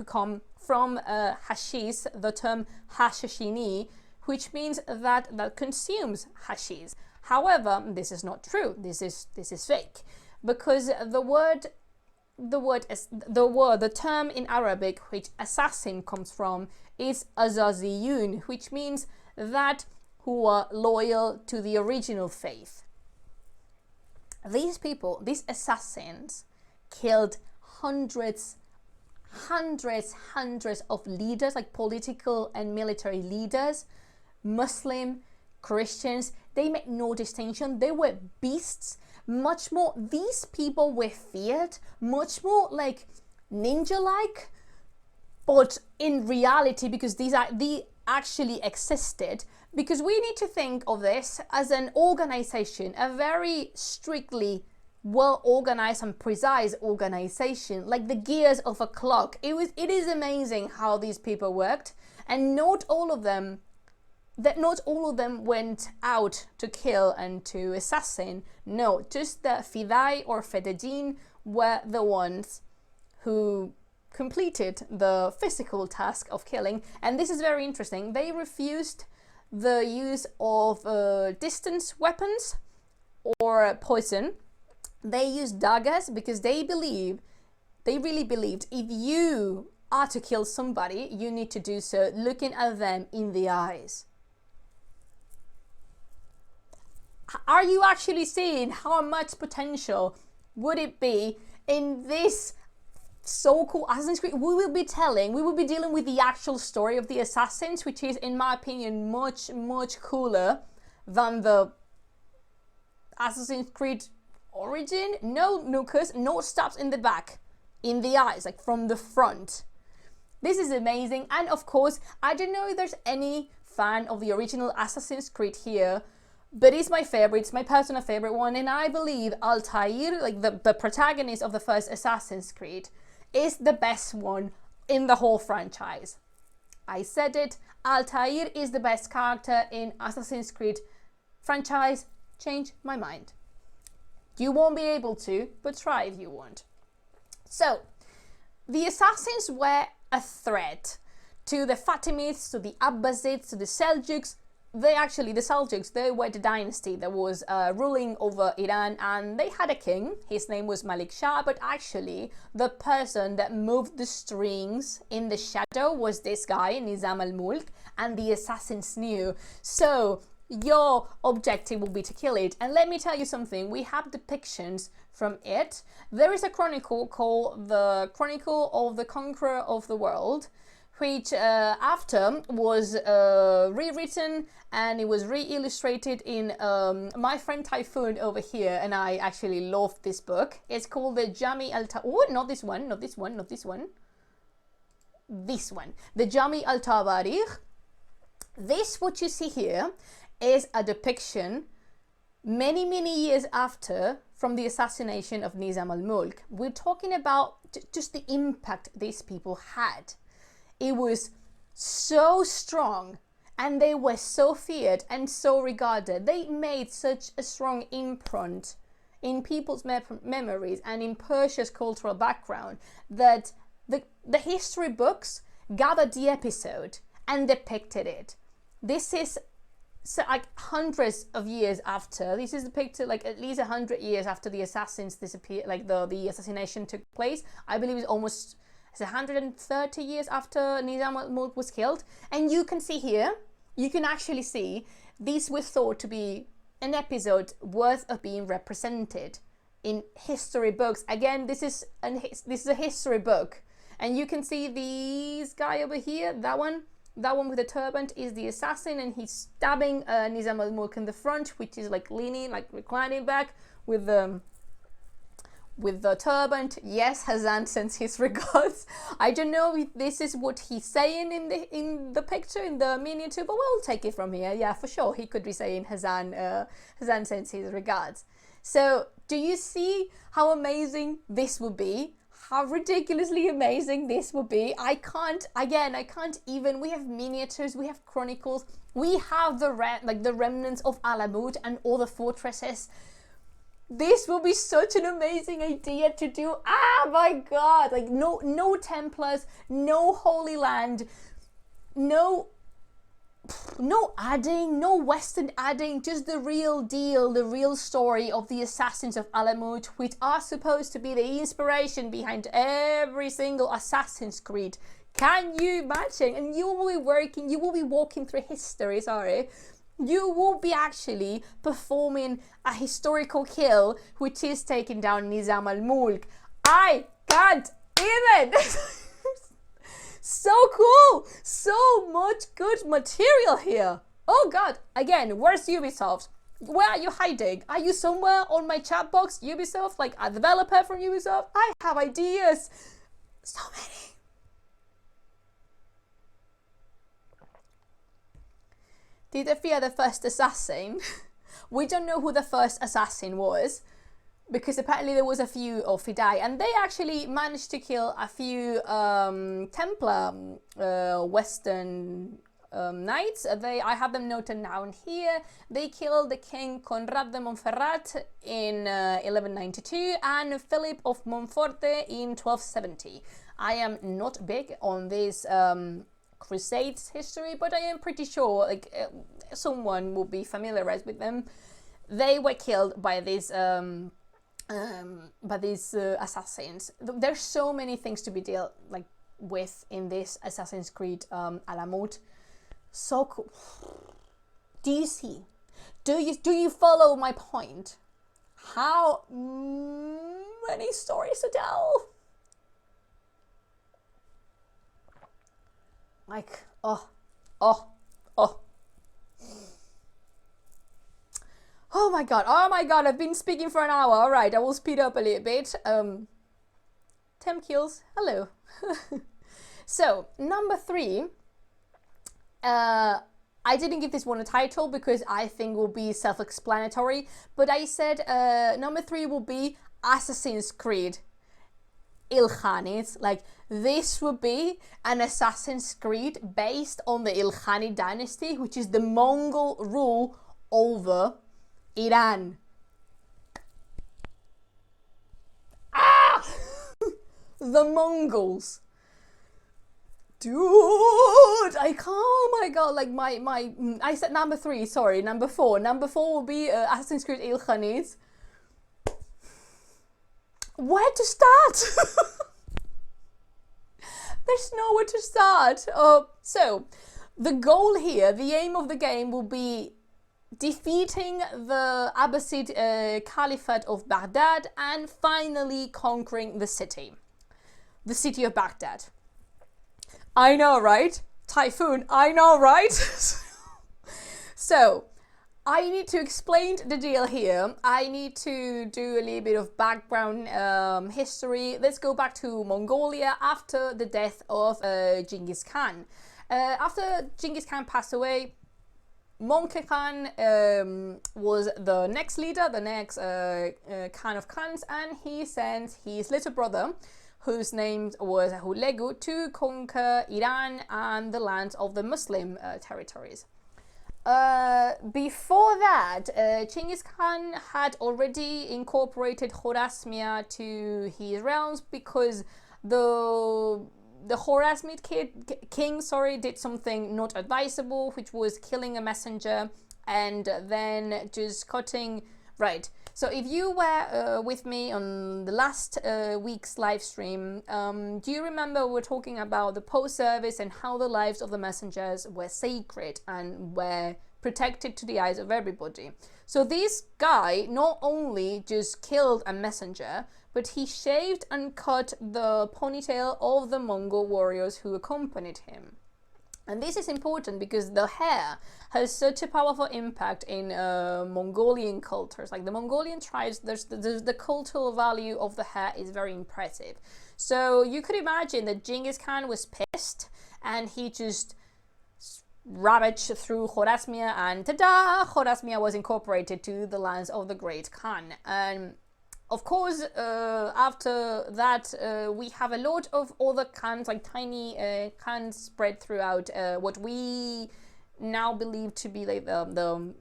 come from hashish, the term hashishini, which means that consumes hashish. However, this is not true. This is fake, because the term in Arabic which assassin comes from is azaziyun, which means that who are loyal to the original faith. These people, these assassins, killed hundreds of leaders, like political and military leaders, Muslim, Christians. They made no distinction. They were beasts. Much more, these people were feared, much more like ninja-like, but in reality, because they actually existed, because we need to think of this as an organization, a very strictly well organized and precise organization, like the gears of a clock. It is amazing how these people worked, and not all of them went out to kill and to assassin. No, just the Fidai or Fedayeen were the ones who completed the physical task of killing. And this is very interesting. They refused the use of distance weapons or poison. They used daggers because they really believed if you are to kill somebody, you need to do so looking at them in the eyes. Are you actually seeing how much potential would it be in this so-called Assassin's Creed? We will be dealing with the actual story of the assassins, which is, in my opinion, much, much cooler than the Assassin's Creed Origin. No nukas, no stabs in the back, in the eyes, like from the front. This is amazing. And of course, I don't know if there's any fan of the original Assassin's Creed here, but it's my favorite, it's my personal favorite one, and I believe Altair, like the protagonist of the first Assassin's Creed, is the best one in the whole franchise. I said it, Altair is the best character in Assassin's Creed franchise. Change my mind. You won't be able to, but try if you want. So, the assassins were a threat to the Fatimids, to the Abbasids, to the Seljuks. The Seljuks, they were the dynasty that was ruling over Iran, and they had a king. His name was Malik Shah, but actually the person that moved the strings in the shadow was this guy, Nizam al-Mulk, and the assassins knew. So your objective will be to kill it. And let me tell you something, we have depictions from it. There is a chronicle called the Chronicle of the Conqueror of the World, which after was rewritten, and it was re-illustrated in my friend Typhoon over here, and I actually loved this book. It's called the Jami not this one, the Jami al-Tawarikh. This, what you see here, is a depiction many years after from the assassination of Nizam al-Mulk. We're talking about just the impact these people had. It was so strong, and they were so feared and so regarded. They made such a strong imprint in people's memories and in Persia's cultural background that the history books gathered the episode and depicted it. This is like hundreds of years after. This is depicted like at least 100 years after the assassins disappeared, like the assassination took place. I believe it's almost 130 years after Nizam al-Mulk was killed. And you can see here, you can actually see these were thought to be an episode worth of being represented in history books. Again, this is a history book, and you can see this guy over here, that one with the turban is the assassin, and he's stabbing Nizam al-Mulk in the front, which is like leaning, like reclining back with the turban. Yes, Hazan sends his regards. I don't know if this is what he's saying in the picture, in the miniature, but we'll take it from here. Yeah, for sure, he could be saying Hazan sends his regards. So, do you see how amazing this would be? How ridiculously amazing this would be. I can't even, we have miniatures, we have chronicles, we have the remnants of Alamût and all the fortresses. This will be such an amazing idea to do. Ah, my God! Like no Templars, no Holy Land, no adding, no Western adding, just the real deal, the real story of the assassins of Alamût, which are supposed to be the inspiration behind every single Assassin's Creed. Can you imagine? And you will be walking through history, you will be actually performing a historical kill, which is taking down Nizam al-Mulk. I can't even! So cool! So much good material here. Oh God, again, where's Ubisoft? Where are you hiding? Are you somewhere on my chat box, Ubisoft? Like a developer from Ubisoft? I have ideas. So many. Did they fear the first assassin? We don't know who the first assassin was, because apparently there was a few of Fidai, and they actually managed to kill a few Templar Western knights. I have them noted down here. They killed the king Conrad de Montferrat in 1192 and Philip of Montforte in 1270. I am not big on this Crusades history, but I am pretty sure like someone will be familiarized with them. They were killed by these assassins. There's so many things to be dealt with in this Assassin's Creed Alamût. So cool. Do you see? Do you follow my point? How many stories to tell? Like, oh my god, I've been speaking for an hour. Alright, I will speed up a little bit. 10 kills, hello. So, number 3, I didn't give this one a title because I think it will be self-explanatory, but I said number 3 will be Assassin's Creed Ilkhanids. Like, this would be an Assassin's Creed based on the Ilkhanid dynasty, which is the Mongol rule over Iran. The Mongols. Dude, I can't, oh my god, like I said number 3, sorry, number 4. Number 4 will be Assassin's Creed Ilkhanids. Where to start? There's nowhere to start. So, the goal here, the aim of the game will be defeating the Abbasid Caliphate of Baghdad and finally conquering the city of Baghdad. I know, right? Typhoon, I know, right? So, I need to explain the deal here. I need to do a little bit of background history. Let's go back to Mongolia after the death of Genghis Khan. After Genghis Khan passed away, Möngke Khan was the next leader, the next Khan of Khans, and he sent his little brother, whose name was Hulagu, to conquer Iran and the lands of the Muslim territories. Before that, Genghis Khan had already incorporated Khorasmia to his realms because the Khorasmid king did something not advisable, which was killing a messenger and then just cutting. Right. So if you were with me on the last week's live stream, do you remember we were talking about the post service and how the lives of the messengers were sacred and were protected to the eyes of everybody? So this guy not only just killed a messenger, but he shaved and cut the ponytail of the Mongol warriors who accompanied him. And this is important because the hair has such a powerful impact in Mongolian cultures. Like the Mongolian tribes, the cultural value of the hair is very impressive. So you could imagine that Genghis Khan was pissed and he just ravaged through Khorasmia, and ta-da! Khorasmia was incorporated to the lands of the Great Khan. And of course, after that, we have a lot of other Khans, like tiny Khans spread throughout what we now believe to be like the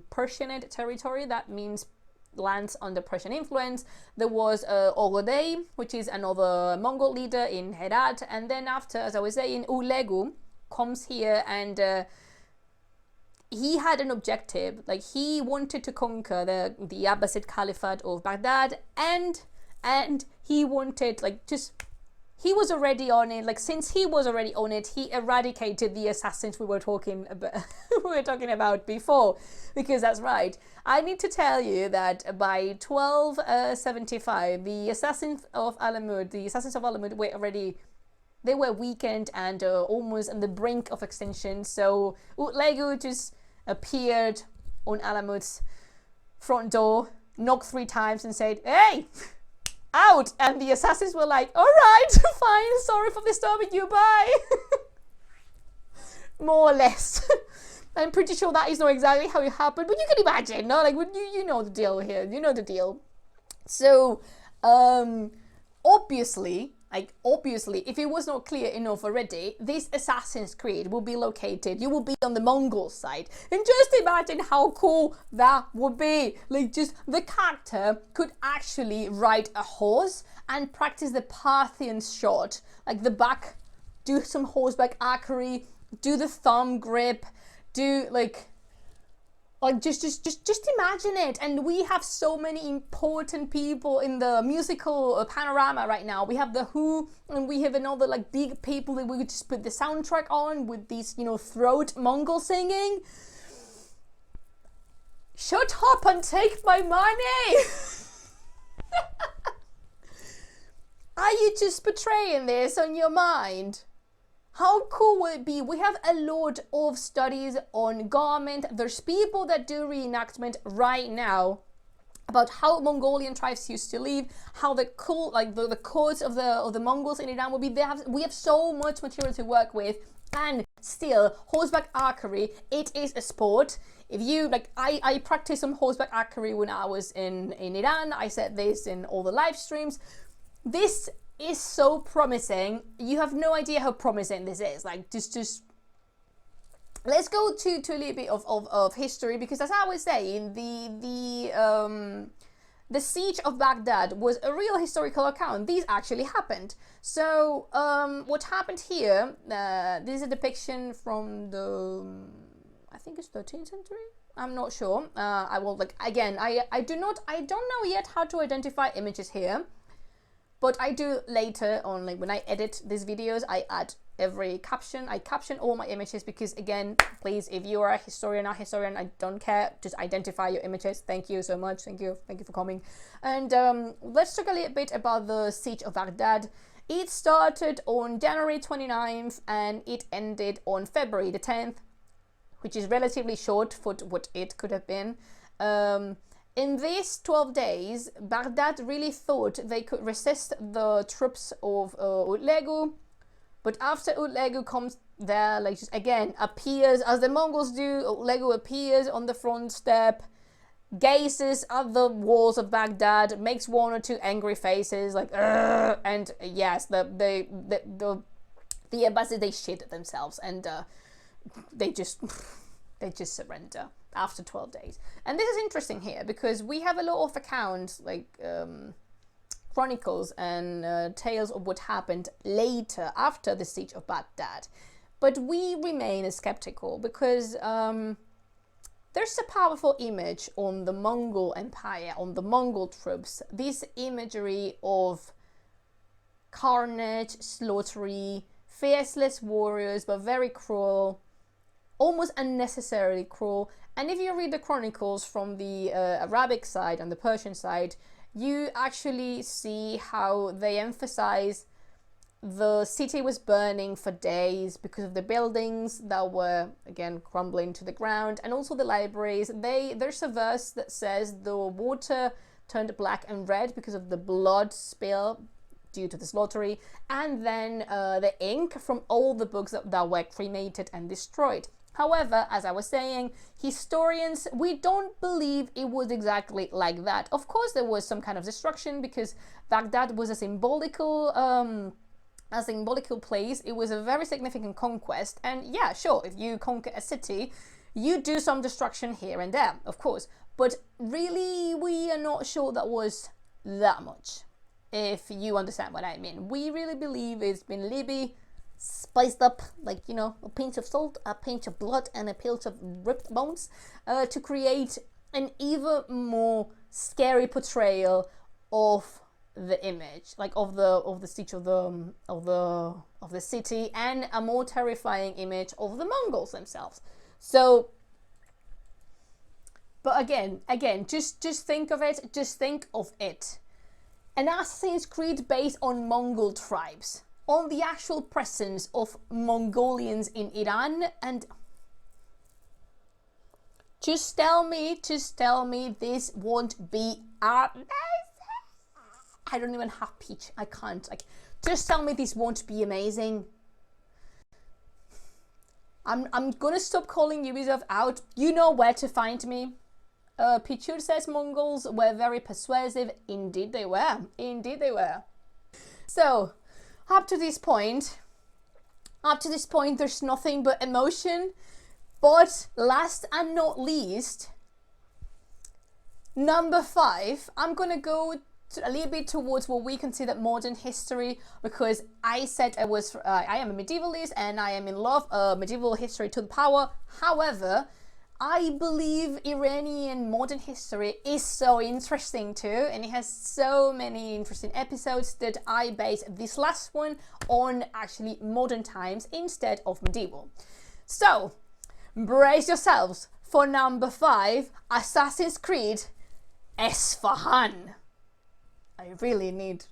Persianate territory. That means lands under Persian influence. There was Ogodei, which is another Mongol leader in Herat. And then after, as I was saying, Ulegu comes here and he had an objective. Like, he wanted to conquer the Abbasid Caliphate of Baghdad, and he wanted, like, he was already on it. Like, since he was already on it, he eradicated the assassins we were talking about before, because that's right. I need to tell you that by 1275, the assassins of Alamût were already. They were weakened and almost on the brink of extinction. So Utlegu just appeared on Alamût's front door, knocked 3 times and said, "Hey, out!" And the assassins were like, "All right, fine, sorry for disturbing you, bye." More or less. I'm pretty sure that is not exactly how it happened, but you can imagine, no? Like, you know the deal here. You know the deal. So, obviously, like obviously, if it was not clear enough already, this Assassin's Creed will be located, you will be on the Mongol side. And just imagine how cool that would be. Like, just the character could actually ride a horse and practice the Parthian shot, like the back, do some horseback archery, do the thumb grip, do like just imagine it. And we have so many important people in the musical panorama right now. We have the Who, and we have another like big people that we could just put the soundtrack on with these, you know, throat Mongol singing. Shut up and take my money. Are you just portraying this on your mind? How cool would it be? We have a lot of studies on garment. There's people that do reenactment right now about how Mongolian tribes used to live, how the cool, like the codes of the Mongols in Iran would be. We have so much material to work with, and still, horseback archery, it is a sport. If you like, I practiced some horseback archery when I was in Iran. I said this in all the live streams. This is so promising. You have no idea how promising this is. Like, just let's go to a little bit of history, because as I was saying, the siege of Baghdad was a real historical account. These actually happened. So what happened here, this is a depiction from the, I think it's 13th century, I'm not sure. I will, like, again, I don't know yet how to identify images here. But I do later on, like when I edit these videos, I add every caption. I caption all my images because, again, please, if you are a historian, I don't care. Just identify your images. Thank you so much. Thank you for coming. And let's talk a little bit about the siege of Baghdad. It started on January 29th and it ended on February the 10th, which is relatively short for what it could have been. In these 12 days, Baghdad really thought they could resist the troops of Utlegu, but after Utlegu comes there, like, just again appears, as the Mongols do, Utlegu appears on the front step, gazes at the walls of Baghdad, makes one or two angry faces, like, "Ugh," and yes, the embassies, they shit themselves, and they just surrender after 12 days. And this is interesting here because we have a lot of accounts, like chronicles and tales of what happened later after the siege of Baghdad. But we remain skeptical because there's a powerful image on the Mongol Empire, on the Mongol troops, this imagery of carnage, slaughtery, faceless warriors, but very cruel, almost unnecessarily cruel. And if you read the chronicles from the Arabic side and the Persian side, you actually see how they emphasize the city was burning for days because of the buildings that were, again, crumbling to the ground, and also the libraries. There's a verse that says the water turned black and red because of the blood spill due to the slaughtery, and then the ink from all the books that were cremated and destroyed. However, as I was saying, historians, we don't believe it was exactly like that. Of course, there was some kind of destruction because Baghdad was a symbolical place. It was a very significant conquest. And yeah, sure, if you conquer a city, you do some destruction here and there, of course. But really, we are not sure that was that much, if you understand what I mean. We really believe it's been Libby, spiced up, like, you know, a pinch of salt, a pinch of blood, and a pinch of ripped bones, to create an even more scary portrayal of the image, like of the siege of the city, and a more terrifying image of the Mongols themselves. So, but again, just think of it. Just think of it. An Assassin's Creed based on Mongol tribes, on the actual presence of Mongolians in Iran, and just tell me this won't be amazing. I don't even have pitch. I can't. Like, just tell me this won't be amazing. I'm gonna stop calling Ubisoft out. You know where to find me. Pichur says Mongols were very persuasive. Indeed they were. Indeed they were. So, up to this point, there's nothing but emotion. But last and not least, number 5, I'm gonna go a little bit towards what we consider modern history, because I said I am a medievalist and I am in love medieval history to the power. However, I believe Iranian modern history is so interesting too, and it has so many interesting episodes that I base this last one on actually modern times instead of medieval. So brace yourselves for number 5, Assassin's Creed Esfahan. I really need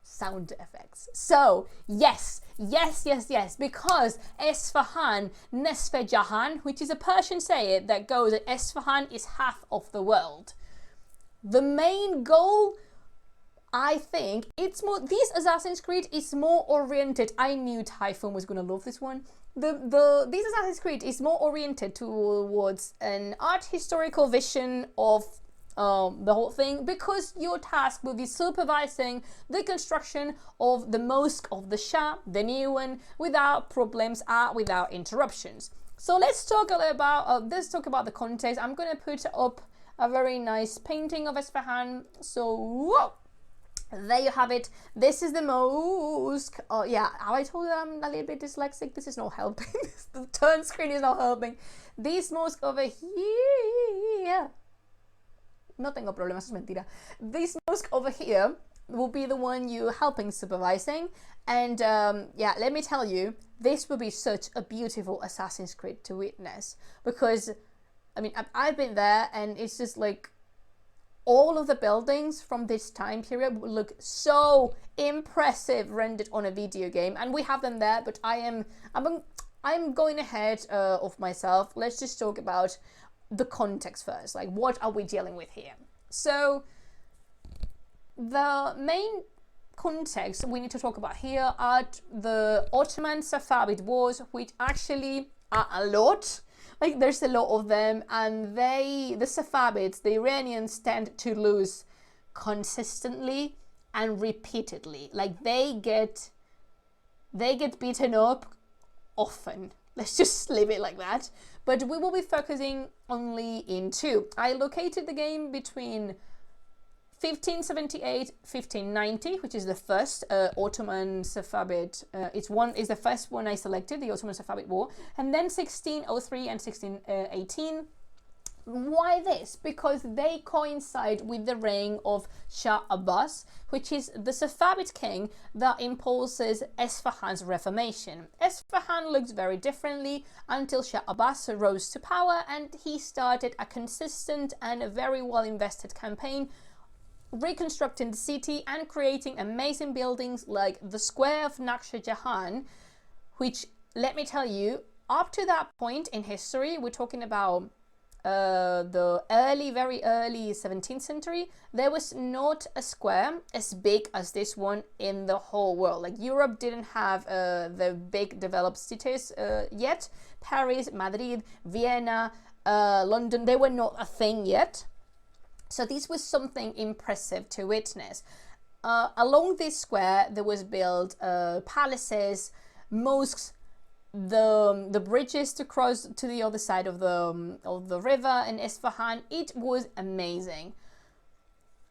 sound effects. So yes, because Esfahan, Nesfe Jahan, which is a Persian saying that goes that Esfahan is half of the world. The main goal, I think, this Assassin's Creed is more oriented. I knew Typhoon was gonna love this one. This Assassin's Creed is more oriented towards an art historical vision of the whole thing, because your task will be supervising the construction of the mosque of the Shah, the new one, without problems, without interruptions. So let's talk about the context. I'm gonna put up a very nice painting of Esfahan. So whoa, there you have it. This is the mosque. Oh yeah, I told you I'm a little bit dyslexic. This is not helping. The turn screen is not helping. This mosque over here. No tengo problemas, es mentira. This mosque over here will be the one you're helping supervising. And yeah, let me tell you, this will be such a beautiful Assassin's Creed to witness. Because, I mean, I've been there and it's just like, all of the buildings from this time period will look so impressive rendered on a video game. And we have them there, but I'm going ahead of myself. Let's just talk about the context first, like what are we dealing with here? So the main context we need to talk about here are the Ottoman Safavid wars, which actually are a lot. Like there's a lot of them, and the Safavids, the Iranians, tend to lose consistently and repeatedly. Like they get beaten up often. Let's just leave it like that. But we will be focusing only in 2. I located the game between 1578, 1590, which is the first Ottoman Safavid. It's the first one I selected, the Ottoman Safavid War, and then 1603 and 1618. Why this? Because they coincide with the reign of Shah Abbas, which is the Safavid king that impulses Esfahan's reformation. Esfahan looked very differently until Shah Abbas rose to power, and he started a consistent and very well invested campaign reconstructing the city and creating amazing buildings like the Square of Naksha Jahan, which, let me tell you, up to that point in history, we're talking about the very early 17th century, there was not a square as big as this one in the whole world. Like Europe didn't have the big developed cities yet. Paris, Madrid, Vienna, London, they were not a thing yet. So this was something impressive to witness. Along this square there was built palaces, mosques, the bridges to cross to the other side of the river in Esfahan. It was amazing.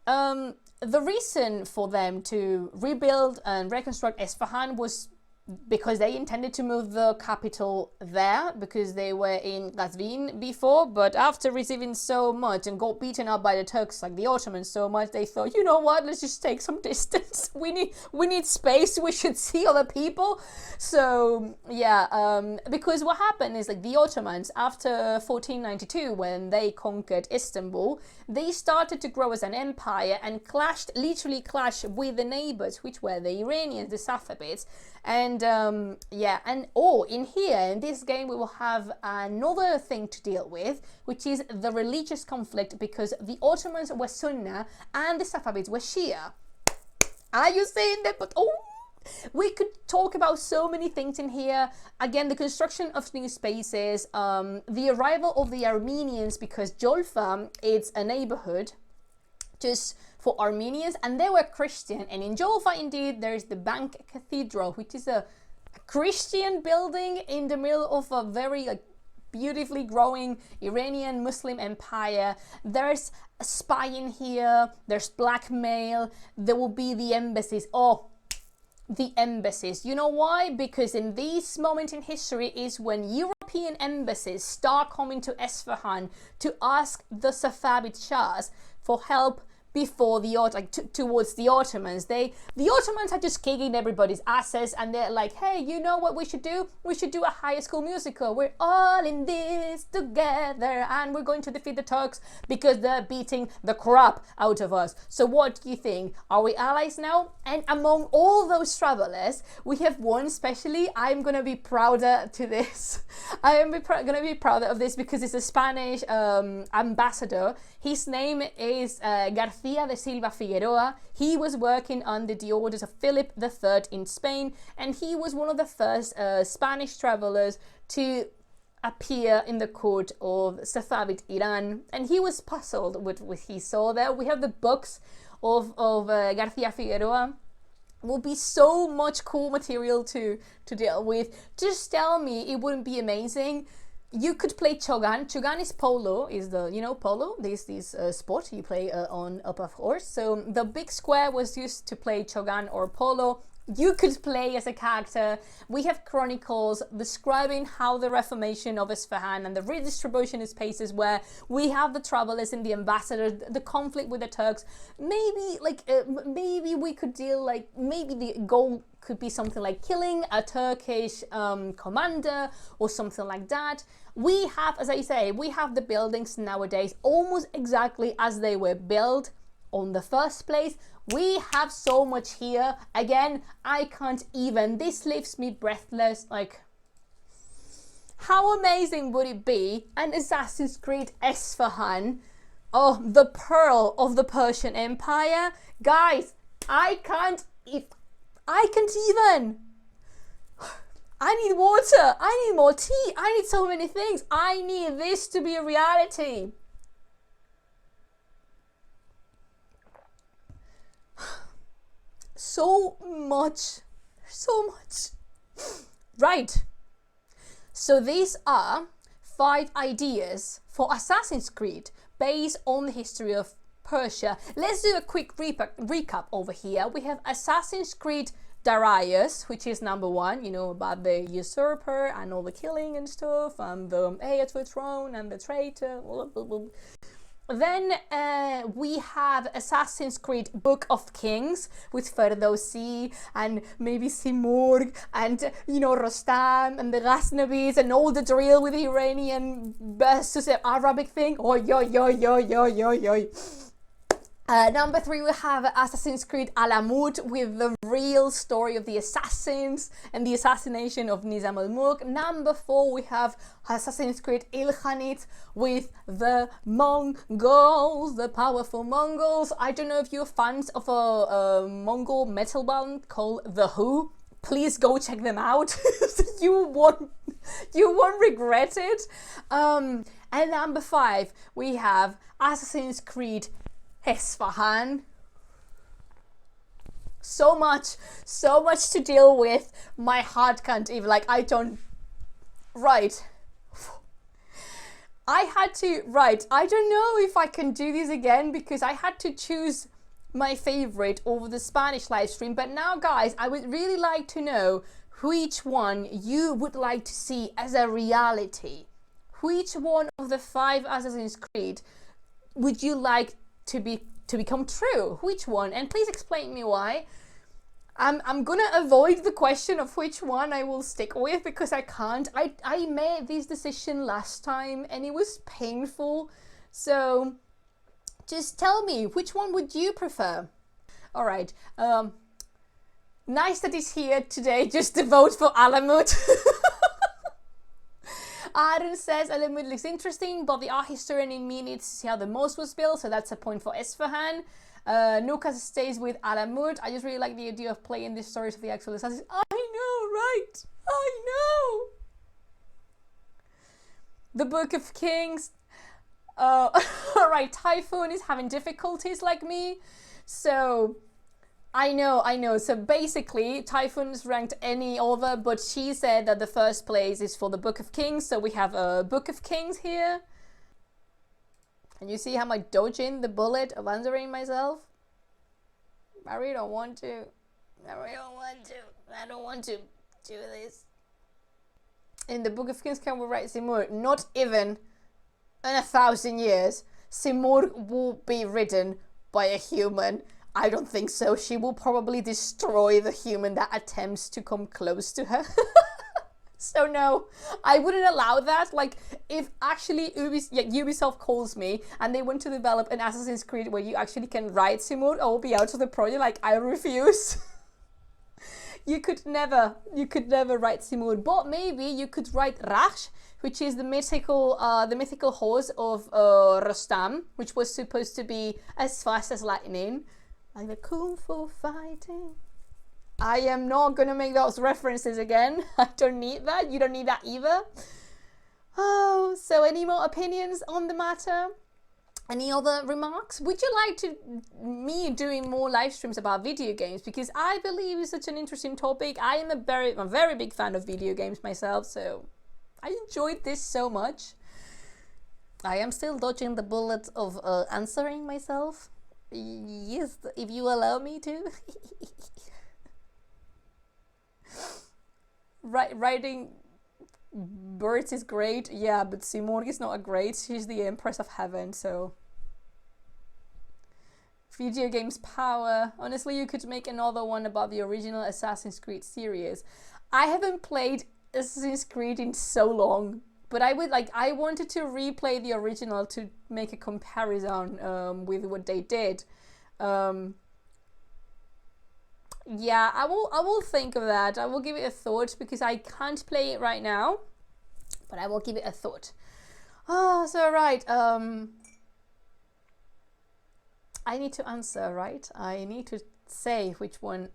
The reason for them to rebuild and reconstruct Esfahan was because they intended to move the capital there, because they were in Qazvin before, but after receiving so much and got beaten up by the Turks, like the Ottomans, so much, they thought, you know what, let's just take some distance. We need space. We should see other people. So yeah, because what happened is, like, the Ottomans, after 1492, when they conquered Istanbul, they started to grow as an empire and literally clashed with the neighbors, which were the Iranians, the Safavids. And in this game we will have another thing to deal with, which is the religious conflict, because the Ottomans were Sunni and the Safavids were Shia. Are you saying that? But we could talk about so many things in here. Again, the construction of new spaces, the arrival of the Armenians, because Jolfa, it's a neighborhood just for Armenians, and they were Christian. And in Jolfa, indeed, there is the Bank Cathedral, which is a Christian building in the middle of a very beautifully growing Iranian Muslim empire. There's spying here, there's blackmail, there will be the embassies. Oh, the embassies. You know why? Because in this moment in history is when European embassies start coming to Esfahan to ask the Safavid Shahs for help before the towards the Ottomans. The Ottomans are just kicking everybody's asses, and they're like, hey, you know what we should do? We should do a High School Musical. We're all in this together, and we're going to defeat the Turks because they're beating the crap out of us. So what do you think? Are we allies now? And among all those travelers, we have one especially. I'm gonna be prouder to this. I am gonna be prouder of this because it's a Spanish ambassador. His name is García de Silva Figueroa. He was working under the orders of Philip III in Spain, and he was one of the first Spanish travelers to appear in the court of Safavid Iran, and he was puzzled with what he saw there. We have the books of García Figueroa. Will be so much cool material to deal with. Just tell me it wouldn't be amazing. You could play Chogan. Chogan is polo, is the, you know, polo, this sport you play on up a horse. So the big square was used to play Chogan or polo. You could play as a character. We have chronicles describing how the reformation of Esfahan and the redistribution of spaces, where we have the travelers and the ambassadors, the conflict with the Turks. Maybe maybe we could deal maybe the goal could be something like killing a Turkish commander or something like that. We have, as I say, we have the buildings nowadays almost exactly as they were built on the first place. We have so much here. Again, I can't even. This leaves me breathless. Like, how amazing would it be? An Assassin's Creed Esfahan. Oh, the pearl of the Persian Empire. Guys, I can't even. I need water. I need more tea. I need so many things. I need this to be a reality. So much. Right. So these are 5 ideas for Assassin's Creed based on the history of Persia. Let's do a quick recap over here. We have Assassin's Creed Darius, which is number 1, you know, about the usurper and all the killing and stuff, and the heir to the throne and the traitor. Blah, blah, blah. Then we have Assassin's Creed Book of Kings with Ferdowsi and maybe Simurgh and, you know, Rostam and the Ghaznavids and all the drill with the Iranian versus Arabic thing. Oi, oi, oi, oi, oi, oi, oi. Number 3, we have Assassin's Creed Alamût with the real story of the assassins and the assassination of Nizam al-Mulk. Number 4, we have Assassin's Creed Ilkhanids with the Mongols, the powerful Mongols. I don't know if you're fans of a Mongol metal band called The Who. Please go check them out. You won't regret it. And number 5, we have Assassin's Creed Esfahan. So much to deal with. My heart can't even, I don't. Right. I don't know if I can do this again because I had to choose my favorite over the Spanish live stream. But now, guys, I would really like to know which one you would like to see as a reality. Which one of the 5 Assassin's Creed would you like to become true? Which one? And please explain me why. I'm gonna avoid the question of which one I will stick with because I can't. I made this decision last time and it was painful. So just tell me, which one would you prefer? All right. Nice that he's here today just to vote for Alamût. Aaron says Alamût looks interesting, but the art historian in me needs to see how the most was built, so that's a point for Esfahan. Nukas stays with Alamût. I just really like the idea of playing the stories of the actual assassins. I know, right? I know. The Book of Kings. Alright, Typhoon is having difficulties like me. So I know. So basically, Typhon's ranked any other, but she said that the first place is for the Book of Kings. So we have a Book of Kings here. And you see how I'm dodging the bullet of answering myself? I really don't want to. I don't want to do this. In the Book of Kings, can we write Simurgh? Not even in 1,000 years. Simurgh will be ridden by a human. I don't think so. She will probably destroy the human that attempts to come close to her. So no, I wouldn't allow that. Like, if actually Ubisoft calls me and they want to develop an Assassin's Creed where you actually can ride Simurgh, I will be out of the project. Like, I refuse. You could never ride Simurgh, but maybe you could ride Raksh, which is the mythical horse of Rostam, which was supposed to be as fast as lightning, like the kung fu fighting. I am not gonna make those references again. I don't need that. You don't need that either. Oh, so any more opinions on the matter? Any other remarks? Would you like me doing more live streams about video games? Because I believe it's such an interesting topic. I am a very big fan of video games myself, so I enjoyed this so much. I am still dodging the bullet of answering myself. Yes, if you allow me to. Riding birds is great, yeah, but Simurgh is not a great. She's the Empress of Heaven, so. Video games power. Honestly, you could make another one about the original Assassin's Creed series. I haven't played Assassin's Creed in so long, but I wanted to replay the original to make a comparison with what they did. Yeah, I will think of that. I will give it a thought because I can't play it right now, but I will give it a thought. Oh, so right. I need to answer, right? I need to say which one.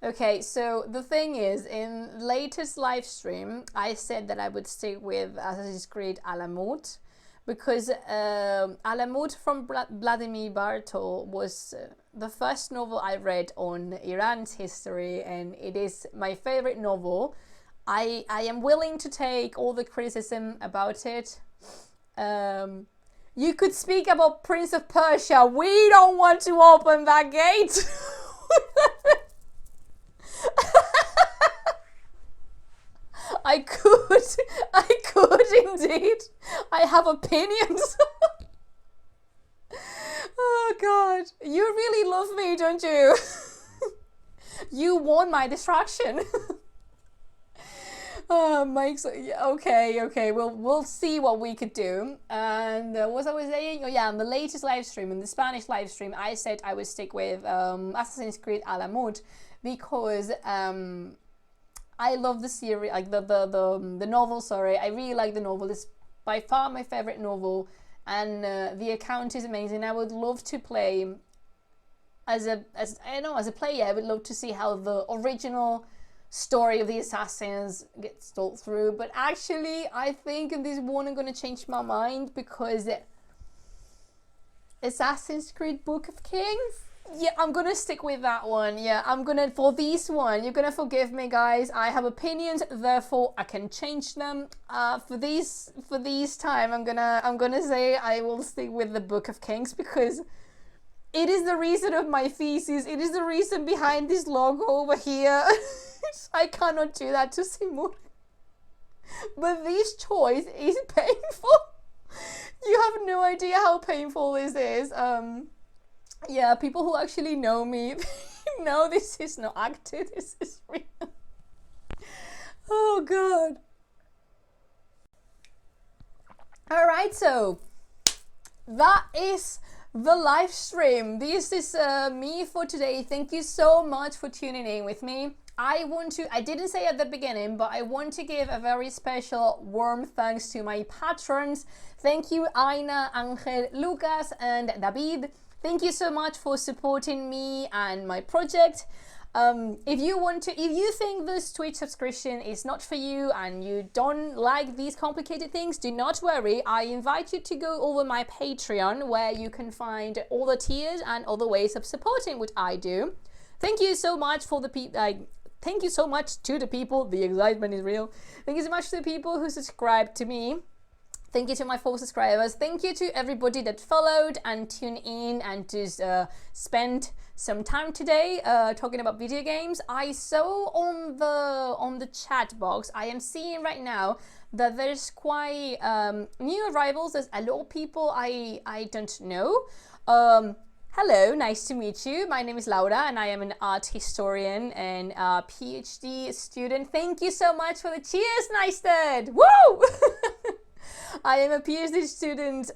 Okay, so the thing is, in latest live stream, I said that I would stick with Assassin's Creed Alamût, because Alamût from Vladimir Bartol was the first novel I read on Iran's history, and it is my favorite novel. I am willing to take all the criticism about it. You could speak about Prince of Persia. We don't want to open that gate. I could indeed. I have opinions. Oh God, you really love me, don't you? You want my distraction. Mike's okay. We'll see what we could do. And what I was saying, oh yeah, on the latest live stream, in the Spanish live stream, I said I would stick with Assassin's Creed Alamût because I love the series, like the novel. Sorry, I really like the novel. It's by far my favorite novel, and the account is amazing. I would love to play as a player. I would love to see how the original story of the assassins gets told through. But actually, I think in this one I'm gonna change my mind because Assassin's Creed Book of Kings. Yeah, I'm gonna stick with that one. Yeah, for this one, you're gonna forgive me, guys. I have opinions, therefore I can change them. For this time, I'm gonna say I will stick with the Book of Kings because it is the reason of my thesis. It is the reason behind this logo over here. I cannot do that to Simurgh. But this choice is painful. You have no idea how painful this is. Yeah, people who actually know me know this is not acted, this is real. Oh God. Alright, so that is the live stream. This is me for today. Thank you so much for tuning in with me. I didn't say at the beginning, but I want to give a very special warm thanks to my patrons. Thank you, Aina, Angel, Lucas, and David. Thank you so much for supporting me and my project. If you think this Twitch subscription is not for you and you don't like these complicated things, do not worry. I invite you to go over my Patreon, where you can find all the tiers and other ways of supporting what I do. Thank you so much for the people. Thank you so much to the people. The excitement is real. Thank you so much to the people who subscribe to me. Thank you to my 4 subscribers. Thank you to everybody that followed and tuned in and just spent some time today talking about video games. I saw on the chat box, I am seeing right now that there's quite new arrivals. There's a lot of people I don't know. Hello, nice to meet you. My name is Laura and I am an art historian and a PhD student. Thank you so much for the cheers, Neisted! Woo! I am a PhD student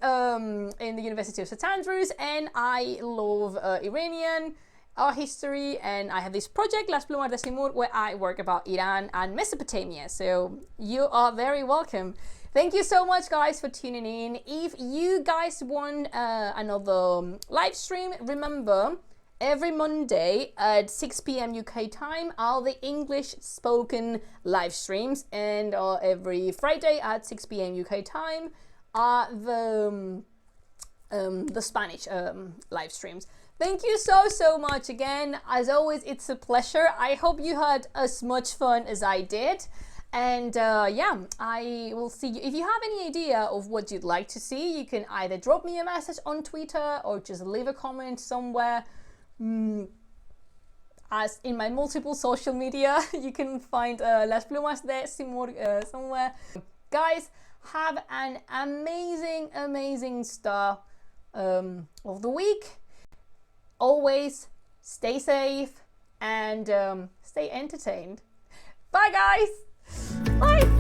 in the University of St. Andrews, and I love Iranian art history, and I have this project, Las Plumas de Simurgh, where I work about Iran and Mesopotamia, so you are very welcome. Thank you so much, guys, for tuning in. If you guys want another live stream, remember, every Monday at 6 p.m. UK time are the English spoken live streams, and every Friday at 6 p.m. UK time are the Spanish live streams. Thank you so much again. As always, it's a pleasure. I hope you had as much fun as I did. And yeah, I will see you. If you have any idea of what you'd like to see, you can either drop me a message on Twitter or just leave a comment somewhere. As in my multiple social media, you can find Las Plumas de Simurgh somewhere. Guys, have an amazing start of the week. Always stay safe and stay entertained. Bye, guys. Bye.